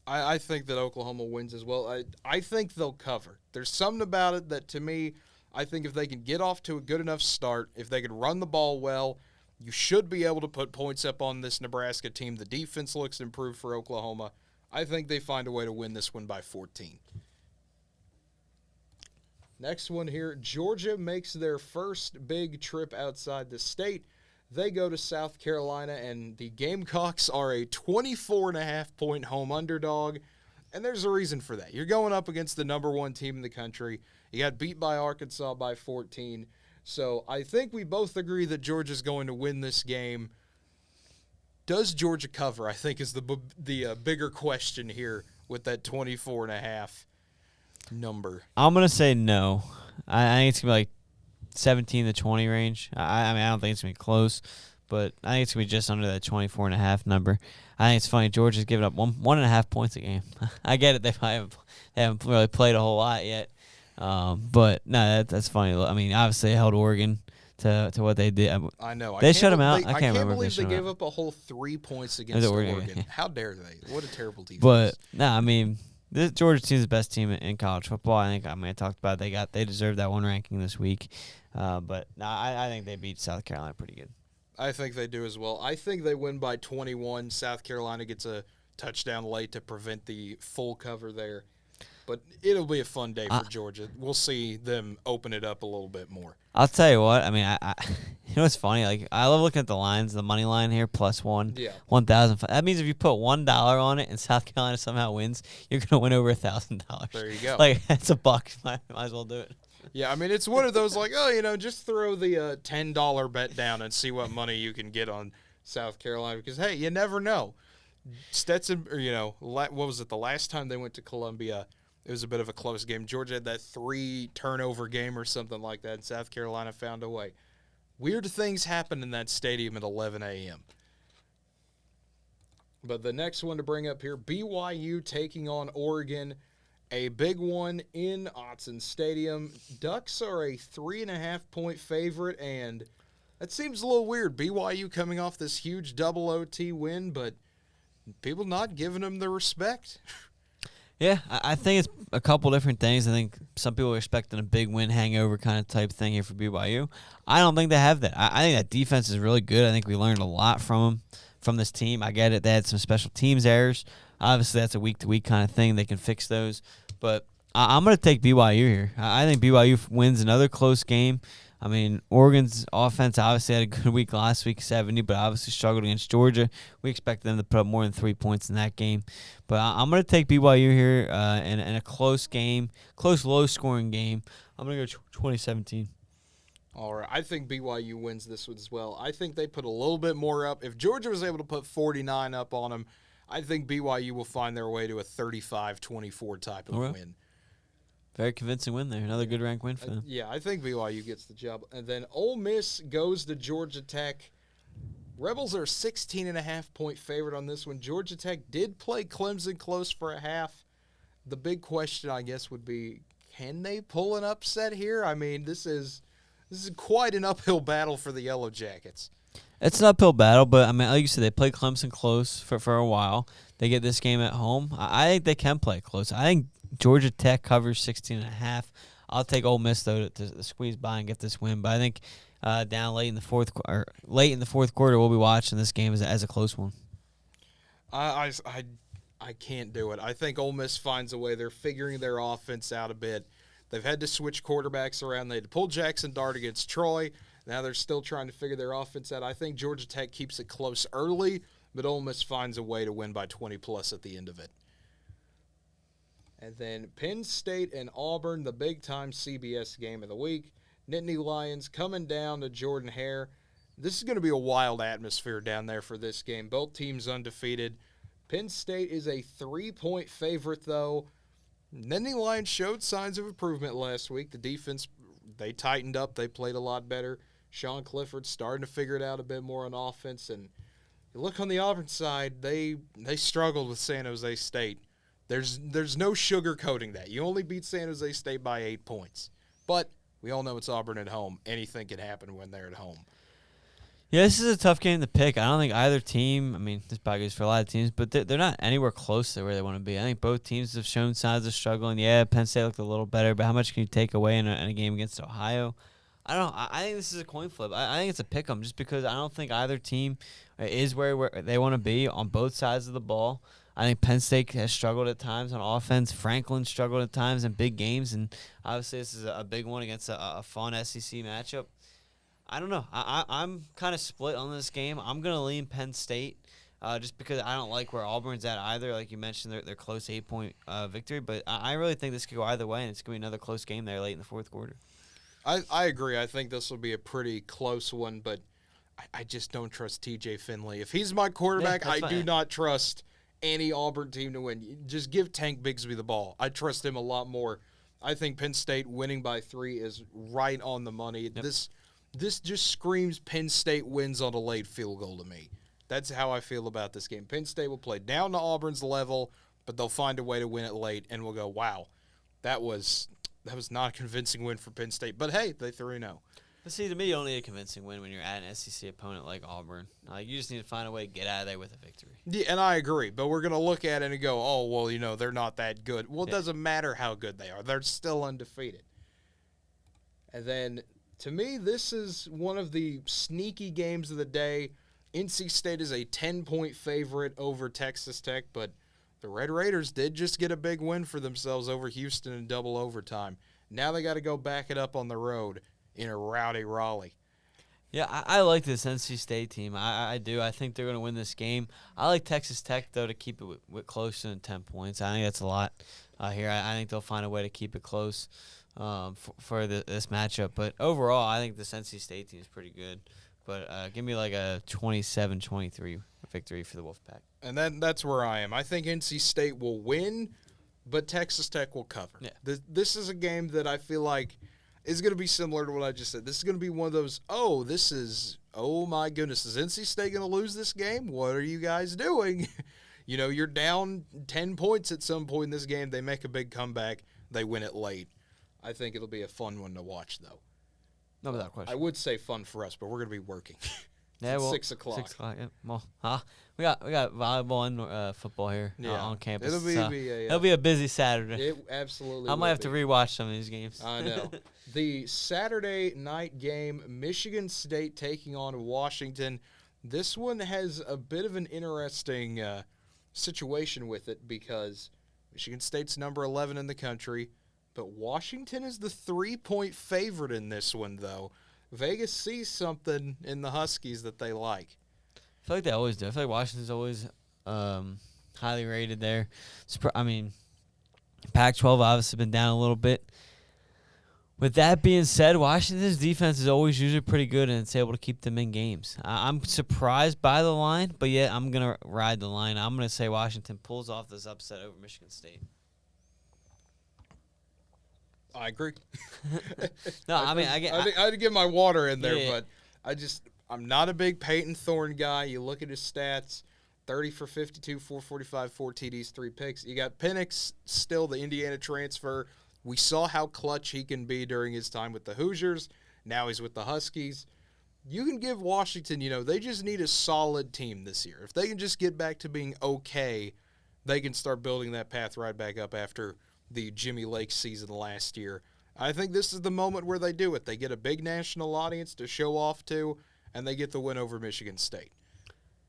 [SPEAKER 1] I think that Oklahoma wins as well. I think they'll cover. There's something about it that, to me, I think if they can get off to a good enough start, if they can run the ball well, you should be able to put points up on this Nebraska team. The defense looks improved for Oklahoma. I think they find a way to win this one by 14. Next one here, Georgia makes their first big trip outside the state. They go to South Carolina, and the Gamecocks are a 24.5-point home underdog, and there's a reason for that. You're going up against the number one team in the country. You got beat by Arkansas by 14, so I think we both agree that Georgia's going to win this game. Does Georgia cover, I think, is the bigger question here with that 24.5 number.
[SPEAKER 2] I'm going to say no. I think it's going to be like 17 to 20 range. I mean, I don't think it's going to be close, but I think it's going to be just under that 24.5 number. I think it's funny. Georgia's giving up 1.5 points a game. I get it. They haven't really played a whole lot yet. But, no, that's funny. I mean, obviously, they held Oregon to what they did.
[SPEAKER 1] I know.
[SPEAKER 2] They shut them out.
[SPEAKER 1] I can't
[SPEAKER 2] remember
[SPEAKER 1] believe they gave up a whole 3 points against Oregon. How dare they? What a terrible defense.
[SPEAKER 2] But, no, I mean, this Georgia team is the best team in college football. I talked about it. They deserved that one ranking this week. But no, I think they beat South Carolina pretty good.
[SPEAKER 1] I think they do as well. I think they win by 21. South Carolina gets a touchdown late to prevent the full cover there. But it'll be a fun day for Georgia. We'll see them open it up a little bit more.
[SPEAKER 2] I'll tell you what. I mean, I you know what's funny? Like, I love looking at the lines, the money line here, +1.
[SPEAKER 1] Yeah.
[SPEAKER 2] 1,000. That means if you put $1 on it and South Carolina somehow wins, you're gonna win over $1,000.
[SPEAKER 1] There you go.
[SPEAKER 2] Like, that's $1. Might as well do it.
[SPEAKER 1] Yeah, I mean, it's one of those like, just throw the $10 bet down and see what money you can get on South Carolina because, hey, you never know. Stetson, what was it, the last time they went to Columbia, it was a bit of a close game. Georgia had that 3-turnover game or something like that, and South Carolina found a way. Weird things happen in that stadium at 11 a.m. But the next one to bring up here, BYU taking on Oregon. A big one in Autzen Stadium. Ducks are a 3.5-point favorite, and that seems a little weird. BYU coming off this huge double OT win, but people not giving them the respect.
[SPEAKER 2] Yeah, I think it's a couple different things. I think some people are expecting a big win hangover kind of type thing here for BYU. I don't think they have that. I think that defense is really good. I think we learned a lot from this team. I get it. They had some special teams errors. Obviously, that's a week-to-week kind of thing. They can fix those. But I'm going to take BYU here. I think BYU wins another close game. I mean, Oregon's offense obviously had a good week last week, 70, but obviously struggled against Georgia. We expect them to put up more than 3 points in that game. But I'm going to take BYU here in a close game, close, low-scoring game. I'm going to go 2017.
[SPEAKER 1] All right. I think BYU wins this one as well. I think they put a little bit more up. If Georgia was able to put 49 up on them, I think BYU will find their way to a 35-24 type of win.
[SPEAKER 2] Very convincing win there. Another good rank win for them.
[SPEAKER 1] Yeah, I think BYU gets the job. And then Ole Miss goes to Georgia Tech. Rebels are a 16.5-point favorite on this one. Georgia Tech did play Clemson close for a half. The big question, I guess, would be, can they pull an upset here? I mean, this is quite an uphill battle for the Yellow Jackets.
[SPEAKER 2] It's an uphill battle, but, I mean, like you said, they played Clemson close for a while. They get this game at home. I think they can play close. I think Georgia Tech covers 16.5. I'll take Ole Miss, though, to squeeze by and get this win. But I think down late in the fourth quarter, we'll be watching this game as a close one.
[SPEAKER 1] I can't do it. I think Ole Miss finds a way. They're figuring their offense out a bit. They've had to switch quarterbacks around. They had to pull Jackson Dart against Troy. Now they're still trying to figure their offense out. I think Georgia Tech keeps it close early, but Ole Miss finds a way to win by 20+ at the end of it. And then Penn State and Auburn, the big-time CBS game of the week. Nittany Lions coming down to Jordan-Hare. This is going to be a wild atmosphere down there for this game. Both teams undefeated. Penn State is a 3-point favorite, though. Nittany Lions showed signs of improvement last week. The defense, they tightened up. They played a lot better. Sean Clifford's starting to figure it out a bit more on offense. And you look on the Auburn side, they struggled with San Jose State. There's no sugarcoating that. You only beat San Jose State by 8 points. But we all know it's Auburn at home. Anything can happen when they're at home.
[SPEAKER 2] Yeah, this is a tough game to pick. I don't think either team, I mean, this probably goes for a lot of teams, but they're not anywhere close to where they want to be. I think both teams have shown signs of struggling. Yeah, Penn State looked a little better, but how much can you take away in a game against Ohio? I don't know. I think this is a coin flip. I think it's a pick 'em just because I don't think either team is where they want to be on both sides of the ball. I think Penn State has struggled at times on offense. Franklin struggled at times in big games, and obviously this is a big one against a fun SEC matchup. I don't know. I'm kind of split on this game. I'm going to lean Penn State just because I don't like where Auburn's at either. Like you mentioned, they're close 8-point victory, but I really think this could go either way, and it's going to be another close game there late in the fourth quarter.
[SPEAKER 1] I agree. I think this will be a pretty close one, but I just don't trust TJ Finley. If he's my quarterback, I do not trust any Auburn team to win. Just give Tank Bigsby the ball. I trust him a lot more. I think Penn State winning by 3 is right on the money. Yep. This just screams Penn State wins on a late field goal to me. That's how I feel about this game. Penn State will play down to Auburn's level, but they'll find a way to win it late, and we'll go, wow, that was not a convincing win for Penn State. But, hey, they 3-0.
[SPEAKER 2] But see, to me, you don't need a convincing win when you're at an SEC opponent like Auburn. You just need to find a way to get out of there with a victory.
[SPEAKER 1] Yeah, and I agree. But we're going to look at it and go, oh, well, they're not that good. Well, it doesn't matter how good they are. They're still undefeated. And then, to me, this is one of the sneaky games of the day. NC State is a 10-point favorite over Texas Tech, but the Red Raiders did just get a big win for themselves over Houston in double overtime. Now they got to go back it up on the road in a rowdy Raleigh.
[SPEAKER 2] Yeah, I like this NC State team. I do. I think they're going to win this game. I like Texas Tech, though, to keep it with closer than 10 points. I think that's a lot here. I think they'll find a way to keep it close for this matchup. But overall, I think this NC State team is pretty good. But give me like a 27-23 victory for the Wolfpack.
[SPEAKER 1] And that's where I am. I think NC State will win, but Texas Tech will cover.
[SPEAKER 2] Yeah.
[SPEAKER 1] This is a game that I feel like is going to be similar to what I just said. This is going to be one of those, oh my goodness, is NC State going to lose this game? What are you guys doing? You're down 10 points at some point in this game. They make a big comeback. They win it late. I think it'll be a fun one to watch, though.
[SPEAKER 2] No, without question.
[SPEAKER 1] I would say fun for us, but we're going to be working.
[SPEAKER 2] Yeah, well,
[SPEAKER 1] 6 o'clock.
[SPEAKER 2] 6 o'clock. Yeah. Well, we got volleyball and football here on campus. It'll be a busy Saturday.
[SPEAKER 1] It absolutely.
[SPEAKER 2] I might have to rewatch some of these games.
[SPEAKER 1] I know. The Saturday night game, Michigan State taking on Washington. This one has a bit of an interesting situation with it because Michigan State's number 11 in the country, but Washington is the 3-point favorite in this one, though. Vegas sees something in the Huskies that they like.
[SPEAKER 2] I feel like they always do. I feel like Washington's always highly rated there. Pac-12 obviously been down a little bit. With that being said, Washington's defense is always usually pretty good, and it's able to keep them in games. I'm surprised by the line, but yet I'm going to ride the line. I'm going to say Washington pulls off this upset over Michigan State.
[SPEAKER 1] I agree.
[SPEAKER 2] I'd
[SPEAKER 1] get my water in there, but I'm not a big Peyton Thorne guy. You look at his stats, 30 for 52, 445, 4 TDs, 3 picks. You got Penix, still the Indiana transfer. We saw how clutch he can be during his time with the Hoosiers. Now he's with the Huskies. You can give Washington, they just need a solid team this year. If they can just get back to being okay, they can start building that path right back up after the Jimmy Lake season last year. I think this is the moment where they do it. They get a big national audience to show off to, and they get the win over Michigan State.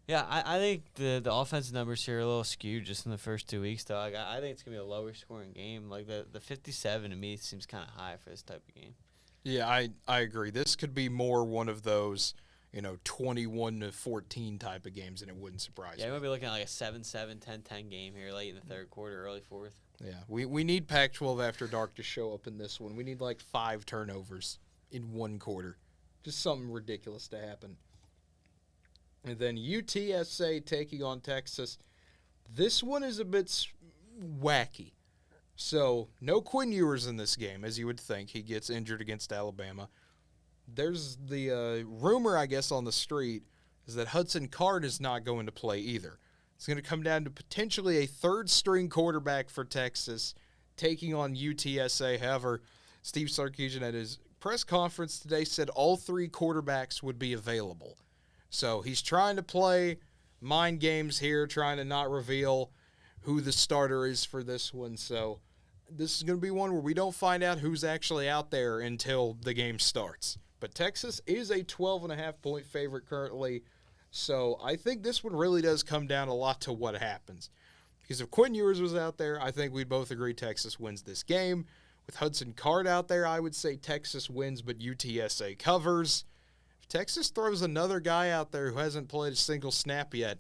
[SPEAKER 2] Yeah, I think the offensive numbers here are a little skewed just in the first 2 weeks, though. I think it's going to be a lower scoring game. Like the 57 to me seems kind of high for this type of game.
[SPEAKER 1] Yeah, I agree. This could be more one of those, 21-14 type of games, and it wouldn't surprise me.
[SPEAKER 2] Yeah, we might be looking at like a 7-7, 10-10 game here late in the third quarter, early fourth.
[SPEAKER 1] Yeah, we need Pac-12 After Dark to show up in this one. We need like 5 turnovers in one quarter. Just something ridiculous to happen. And then UTSA taking on Texas. This one is a bit wacky. So, no Quinn Ewers in this game, as you would think. He gets injured against Alabama. There's the rumor, I guess, on the street is that Hudson Card is not going to play either. It's going to come down to potentially a third-string quarterback for Texas taking on UTSA. However, Steve Sarkisian at his press conference today said all 3 quarterbacks would be available. So he's trying to play mind games here, trying to not reveal who the starter is for this one. So this is going to be one where we don't find out who's actually out there until the game starts. But Texas is a 12.5-point favorite currently. So I think this one really does come down a lot to what happens. Because if Quinn Ewers was out there, I think we'd both agree Texas wins this game. With Hudson Card out there, I would say Texas wins, but UTSA covers. If Texas throws another guy out there who hasn't played a single snap yet,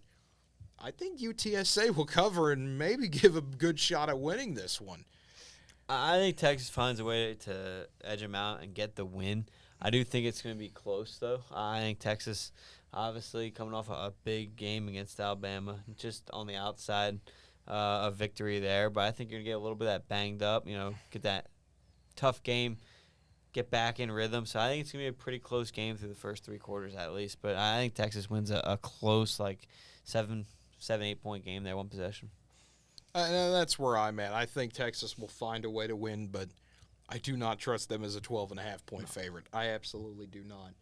[SPEAKER 1] I think UTSA will cover and maybe give a good shot at winning this one.
[SPEAKER 2] I think Texas finds a way to edge them out and get the win. I do think it's going to be close, though. I think Texas, obviously, coming off a big game against Alabama, just on the outside of victory there. But I think you're going to get a little bit of that banged up, get that tough game, get back in rhythm. So I think it's going to be a pretty close game through the first 3 quarters at least. But I think Texas wins a close, 7-8 point game there, 1 possession.
[SPEAKER 1] That's where I'm at. I think Texas will find a way to win, but I do not trust them as a 12.5 point favorite. I absolutely do not.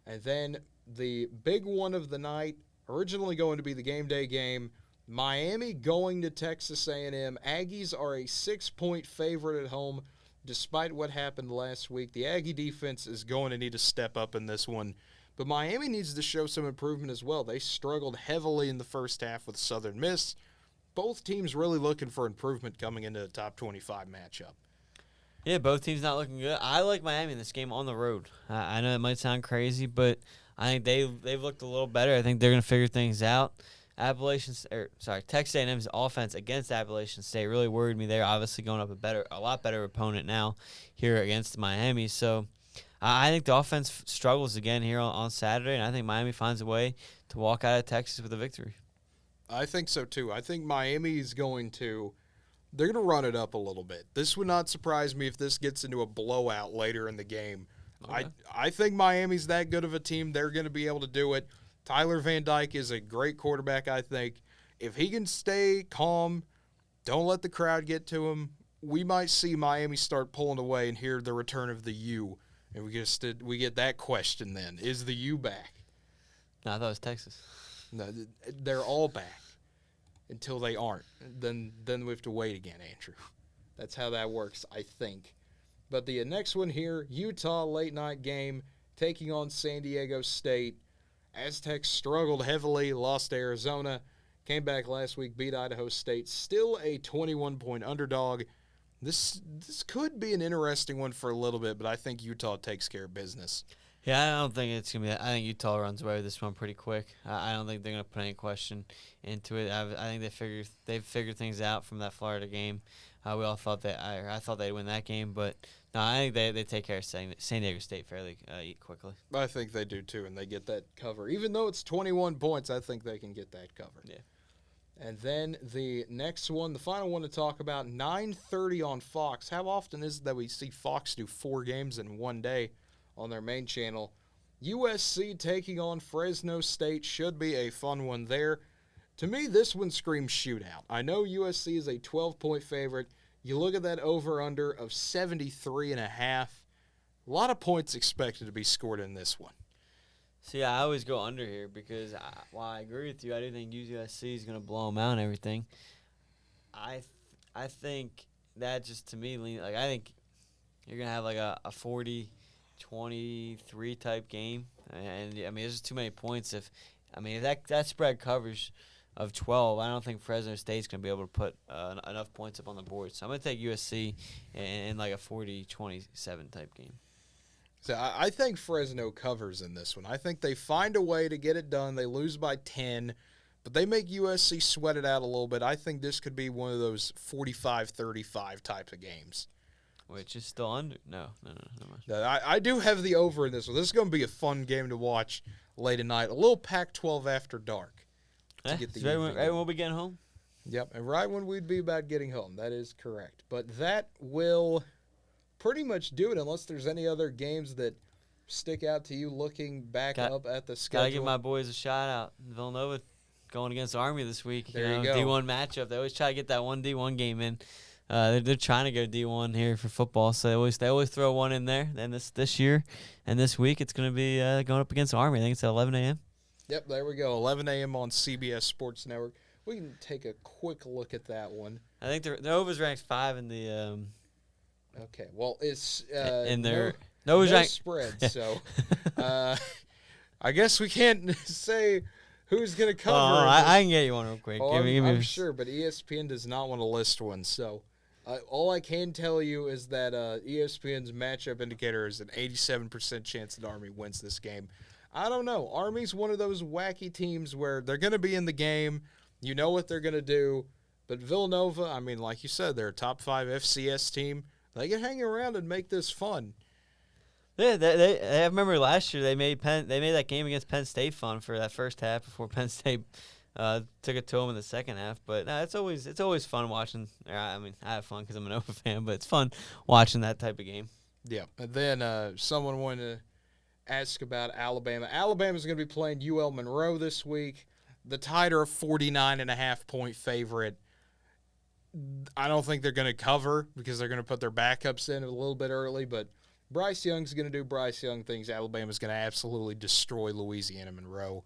[SPEAKER 1] And then the big one of the night, originally going to be the game day game, Miami going to Texas A&M. Aggies are a 6-point favorite at home, despite what happened last week. The Aggie defense is going to need to step up in this one, but Miami needs to show some improvement as well. They struggled heavily in the first half with Southern Miss. Both teams really looking for improvement coming into the top 25 matchup.
[SPEAKER 2] Yeah, both teams not looking good. I like Miami in this game on the road. I know it might sound crazy, but I think they've looked a little better. I think they're going to figure things out. Texas A&M's offense against Appalachian State really worried me there. Obviously going up a lot better opponent now here against Miami. So I think the offense struggles again here on Saturday, and I think Miami finds a way to walk out of Texas with a victory.
[SPEAKER 1] I think so too. I think Miami is they're going to run it up a little bit. This would not surprise me if this gets into a blowout later in the game. Okay. I think Miami's that good of a team. They're going to be able to do it. Tyler Van Dyke is a great quarterback, I think. If he can stay calm, don't let the crowd get to him, we might see Miami start pulling away and hear the return of the U. And we get that question then. Is the U back?
[SPEAKER 2] No, I thought it was Texas.
[SPEAKER 1] No, they're all back until they aren't. Then we have to wait again, Andrew. That's how that works, I think. But the next one here, Utah late-night game taking on San Diego State. Aztecs struggled heavily, lost to Arizona, came back last week, beat Idaho State. Still a 21-point underdog. This could be an interesting one for a little bit, but I think Utah takes care of business.
[SPEAKER 2] Yeah, I don't think it's going to be – I think Utah runs away with this one pretty quick. I don't think they're going to put any question into it. I think they've figured things out from that Florida game. We all thought I thought they'd win that game, but no, I think they take care of San Diego State fairly quickly.
[SPEAKER 1] I think they do too, and they get that cover. Even though it's 21 points, I think they can get that cover.
[SPEAKER 2] Yeah.
[SPEAKER 1] And then the next one, the final one to talk about, 9:30 on Fox. How often is it that we see Fox do 4 games in one day on their main channel? USC taking on Fresno State should be a fun one there. To me, this one screams shootout. I know USC is a 12-point favorite. You look at that over-under of 73.5. A lot of points expected to be scored in this one.
[SPEAKER 2] See, I always go under here because while I agree with you, I do think USC is going to blow them out and everything. I think that just to me, I think you're going to have like a 40-23 type game. And, I mean, there's just too many points. If that spread covers of 12, I don't think Fresno State's going to be able to put enough points up on the board. So I'm going to take USC in like a 40-27 type game.
[SPEAKER 1] So I think Fresno covers in this one. I think they find a way to get it done. They lose by 10, but they make USC sweat it out a little bit. I think this could be one of those 45-35 type of games.
[SPEAKER 2] Which is still under. No.
[SPEAKER 1] I do have the over in this one. This is going to be a fun game to watch late at night. A little Pac-12 after dark.
[SPEAKER 2] Right when we'll be getting home?
[SPEAKER 1] Yep, and right when we'd be about getting home. That is correct. But that will pretty much do it unless there's any other games that stick out to you looking back up at the schedule.
[SPEAKER 2] Gotta give my boys a shout out. Villanova going against Army this week.
[SPEAKER 1] There you go.
[SPEAKER 2] D1 matchup. They always try to get that one D1 game in. They're trying to go D1 here for football, so they always throw one in there. Then this year and this week it's going to be going up against Army. I think it's at 11 a.m.
[SPEAKER 1] Yep, there we go. 11 a.m. on CBS Sports Network. We can take a quick look at that one.
[SPEAKER 2] I think the Nova's ranked 5 in the.
[SPEAKER 1] Okay, well it's
[SPEAKER 2] in their
[SPEAKER 1] Nova's ranked spread. So I guess we can't say who's going to cover.
[SPEAKER 2] I can get you one real quick.
[SPEAKER 1] Oh,
[SPEAKER 2] give me
[SPEAKER 1] I'm sure, but ESPN does not want to list one. So all I can tell you is that ESPN's matchup indicator is an 87% chance that Army wins this game. I don't know. Army's one of those wacky teams where they're going to be in the game. You know what they're going to do. But Villanova, I mean, like you said, they're a top 5 FCS team. They can hang around and make this fun.
[SPEAKER 2] Yeah, I remember last year they made that game against Penn State fun for that first half before Penn State took it to them in the second half. But no, it's always fun watching. I mean, I have fun because I'm a Nova fan, but it's fun watching that type of game.
[SPEAKER 1] Yeah, and then someone wanted to ask about Alabama. Alabama's going to be playing UL Monroe this week. The Tide are a 49.5-point favorite. I don't think they're going to cover because they're going to put their backups in a little bit early, but Bryce Young's going to do Bryce Young things. Alabama's going to absolutely destroy Louisiana Monroe.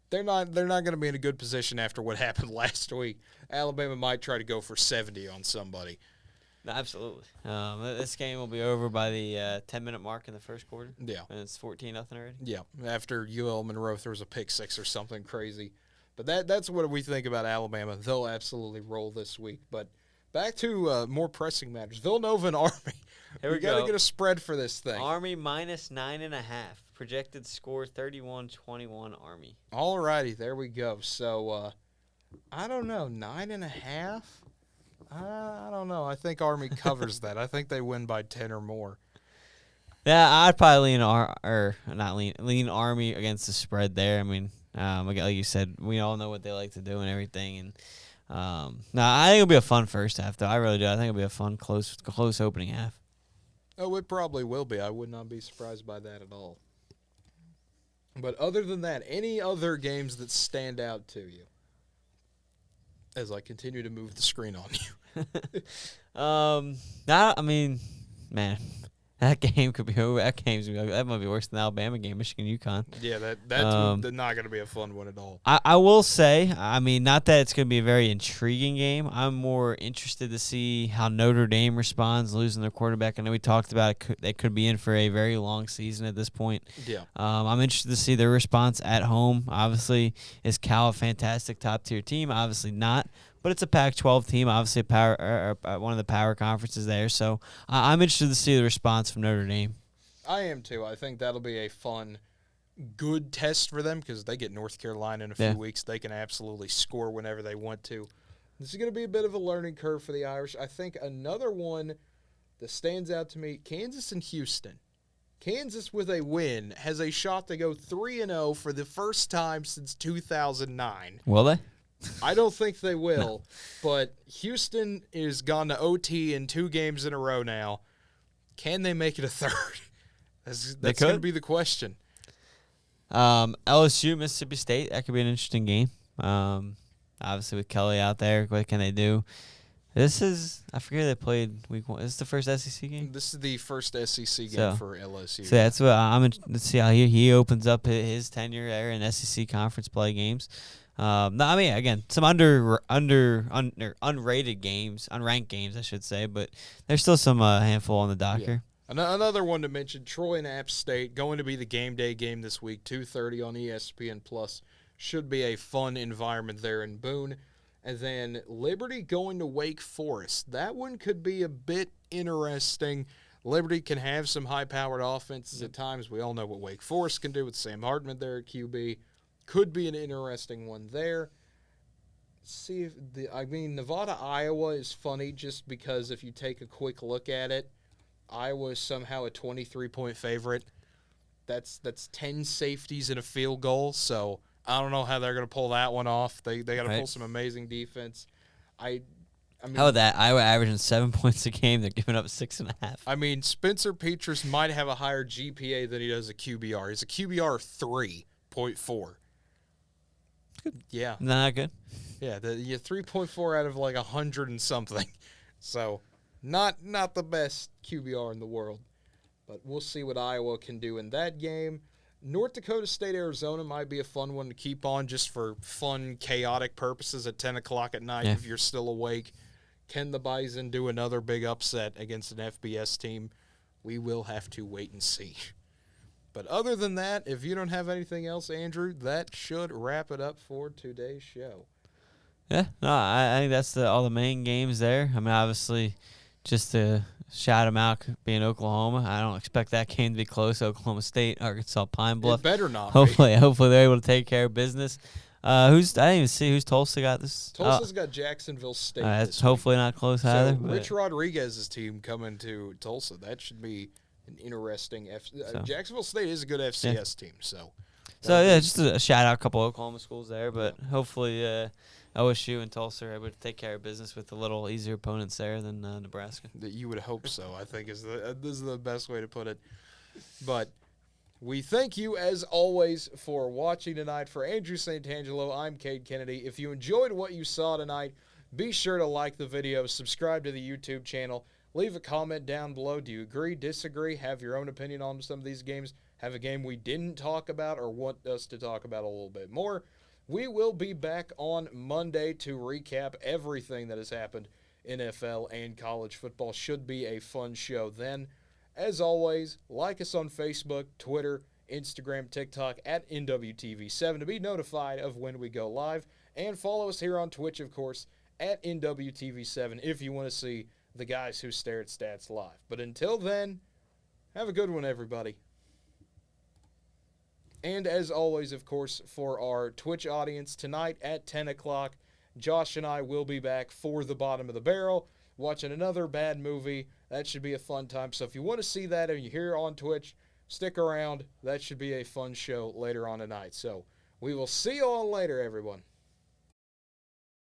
[SPEAKER 1] They're not going to be in a good position after what happened last week. Alabama might try to go for 70 on somebody.
[SPEAKER 2] No, absolutely. This game will be over by the 10-minute mark in the first quarter.
[SPEAKER 1] Yeah.
[SPEAKER 2] And it's 14-0 already.
[SPEAKER 1] Yeah, after UL Monroe throws a pick six or something crazy. But that's what we think about Alabama. They'll absolutely roll this week. But back to more pressing matters. Villanova and Army.
[SPEAKER 2] Here we
[SPEAKER 1] got to
[SPEAKER 2] go.
[SPEAKER 1] get a spread for this thing.
[SPEAKER 2] Army minus 9.5. Projected score 31-21 Army.
[SPEAKER 1] All righty, there we go. So, I don't know, 9.5? I don't know. I think Army covers that. I think they win by 10 or more.
[SPEAKER 2] Yeah, I'd probably lean Army against the spread there. I mean, like you said, we all know what they like to do and everything. And no, I think it'll be a fun first half, though. I really do. I think it'll be a fun, close opening half.
[SPEAKER 1] Oh, it probably will be. I would not be surprised by that at all. But other than that, any other games that stand out to you? As I continue to move the screen on you.
[SPEAKER 2] I mean, man, that game could be over. That might be worse than the Alabama game, Michigan-UConn.
[SPEAKER 1] Yeah, that's not going to be a fun one at all.
[SPEAKER 2] I will say, I mean, not that it's going to be a very intriguing game. I'm more interested to see how Notre Dame responds losing their quarterback. I know we talked about it. They could be in for a very long season at this point.
[SPEAKER 1] Yeah.
[SPEAKER 2] I'm interested to see their response at home. Obviously, is Cal a fantastic top-tier team? Obviously not. But it's a Pac-12 team, obviously one of the power conferences there. So I'm interested to see the response from Notre Dame.
[SPEAKER 1] I am too. I think that'll be a fun, good test for them because they get North Carolina in a few weeks. They can absolutely score whenever they want to. This is going to be a bit of a learning curve for the Irish. I think another one that stands out to me, Kansas and Houston. Kansas with a win has a shot to go 3-0 for the first time since 2009.
[SPEAKER 2] Will they?
[SPEAKER 1] I don't think they will, but Houston is gone to OT in 2 games in a row now. Can they make it a third? That's going to be the question.
[SPEAKER 2] LSU, Mississippi State, that could be an interesting game. Obviously, with Kelly out there, what can they do? I forget they played week 1. Is this the first SEC game?
[SPEAKER 1] This is the first SEC game for LSU.
[SPEAKER 2] So that's what let's see how he opens up his tenure there in SEC conference play games. No, I mean, again, some unrated games, unranked games, I should say, but there's still some handful on the docker.
[SPEAKER 1] Yeah. Another one to mention, Troy and App State, going to be the game day game this week, 2:30 on ESPN+. Should be a fun environment there in Boone. And then Liberty going to Wake Forest. That one could be a bit interesting. Liberty can have some high-powered offenses at times. We all know what Wake Forest can do with Sam Hartman there at QB. Could be an interesting one there. See if Nevada, Iowa is funny just because if you take a quick look at it, Iowa is somehow a 23-point favorite. That's 10 safeties and a field goal, so I don't know how they're going to pull that one off. They got to pull some amazing defense. I mean,
[SPEAKER 2] how about that? Iowa averaging 7 points a game. They're giving up 6.5.
[SPEAKER 1] I mean, Spencer Petras might have a higher GPA than he does a QBR. He's a QBR of 3.4. Yeah.
[SPEAKER 2] Not good.
[SPEAKER 1] Yeah, 3.4 out of like 100 and something. So, not the best QBR in the world. But we'll see what Iowa can do in that game. North Dakota State, Arizona might be a fun one to keep on just for fun, chaotic purposes at 10 o'clock at night if you're still awake. Can the Bison do another big upset against an FBS team? We will have to wait and see. But other than that, if you don't have anything else, Andrew, that should wrap it up for today's show.
[SPEAKER 2] Yeah, no, I think that's all the main games there. I mean, obviously, just to shout them out, being Oklahoma, I don't expect that game to be close. Oklahoma State, Arkansas, Pine Bluff.
[SPEAKER 1] It better not
[SPEAKER 2] hopefully they're able to take care of business. I didn't even see who's Tulsa got this.
[SPEAKER 1] Tulsa's got Jacksonville State.
[SPEAKER 2] That's hopefully not close either.
[SPEAKER 1] Rich Rodriguez's team coming to Tulsa. That should be an interesting. Jacksonville State is a good FCS team. So
[SPEAKER 2] just a shout out a couple Oklahoma schools there, but hopefully OSU and Tulsa are able to take care of business with a little easier opponents there than Nebraska.
[SPEAKER 1] That you would hope so. I think this is the best way to put it. But we thank you, as always, for watching tonight. For Andrew Santangelo, I'm Cade Kennedy. If you enjoyed what you saw tonight, be sure to like the video, subscribe to the YouTube channel, leave a comment down below. Do you agree, disagree, have your own opinion on some of these games, have a game we didn't talk about or want us to talk about a little bit more? We will be back on Monday to recap everything that has happened in NFL and college football. Should be a fun show then. As always, like us on Facebook, Twitter, Instagram, TikTok at NWTV7 to be notified of when we go live. And follow us here on Twitch, of course, at NWTV7 if you want to see the guys who stare at stats live. But until then, have a good one, everybody. And as always, of course, for our Twitch audience, tonight at 10 o'clock, Josh and I will be back for The Bottom of the Barrel, watching another bad movie. That should be a fun time. So if you want to see that and you're here on Twitch, stick around. That should be a fun show later on tonight. So we will see you all later, everyone.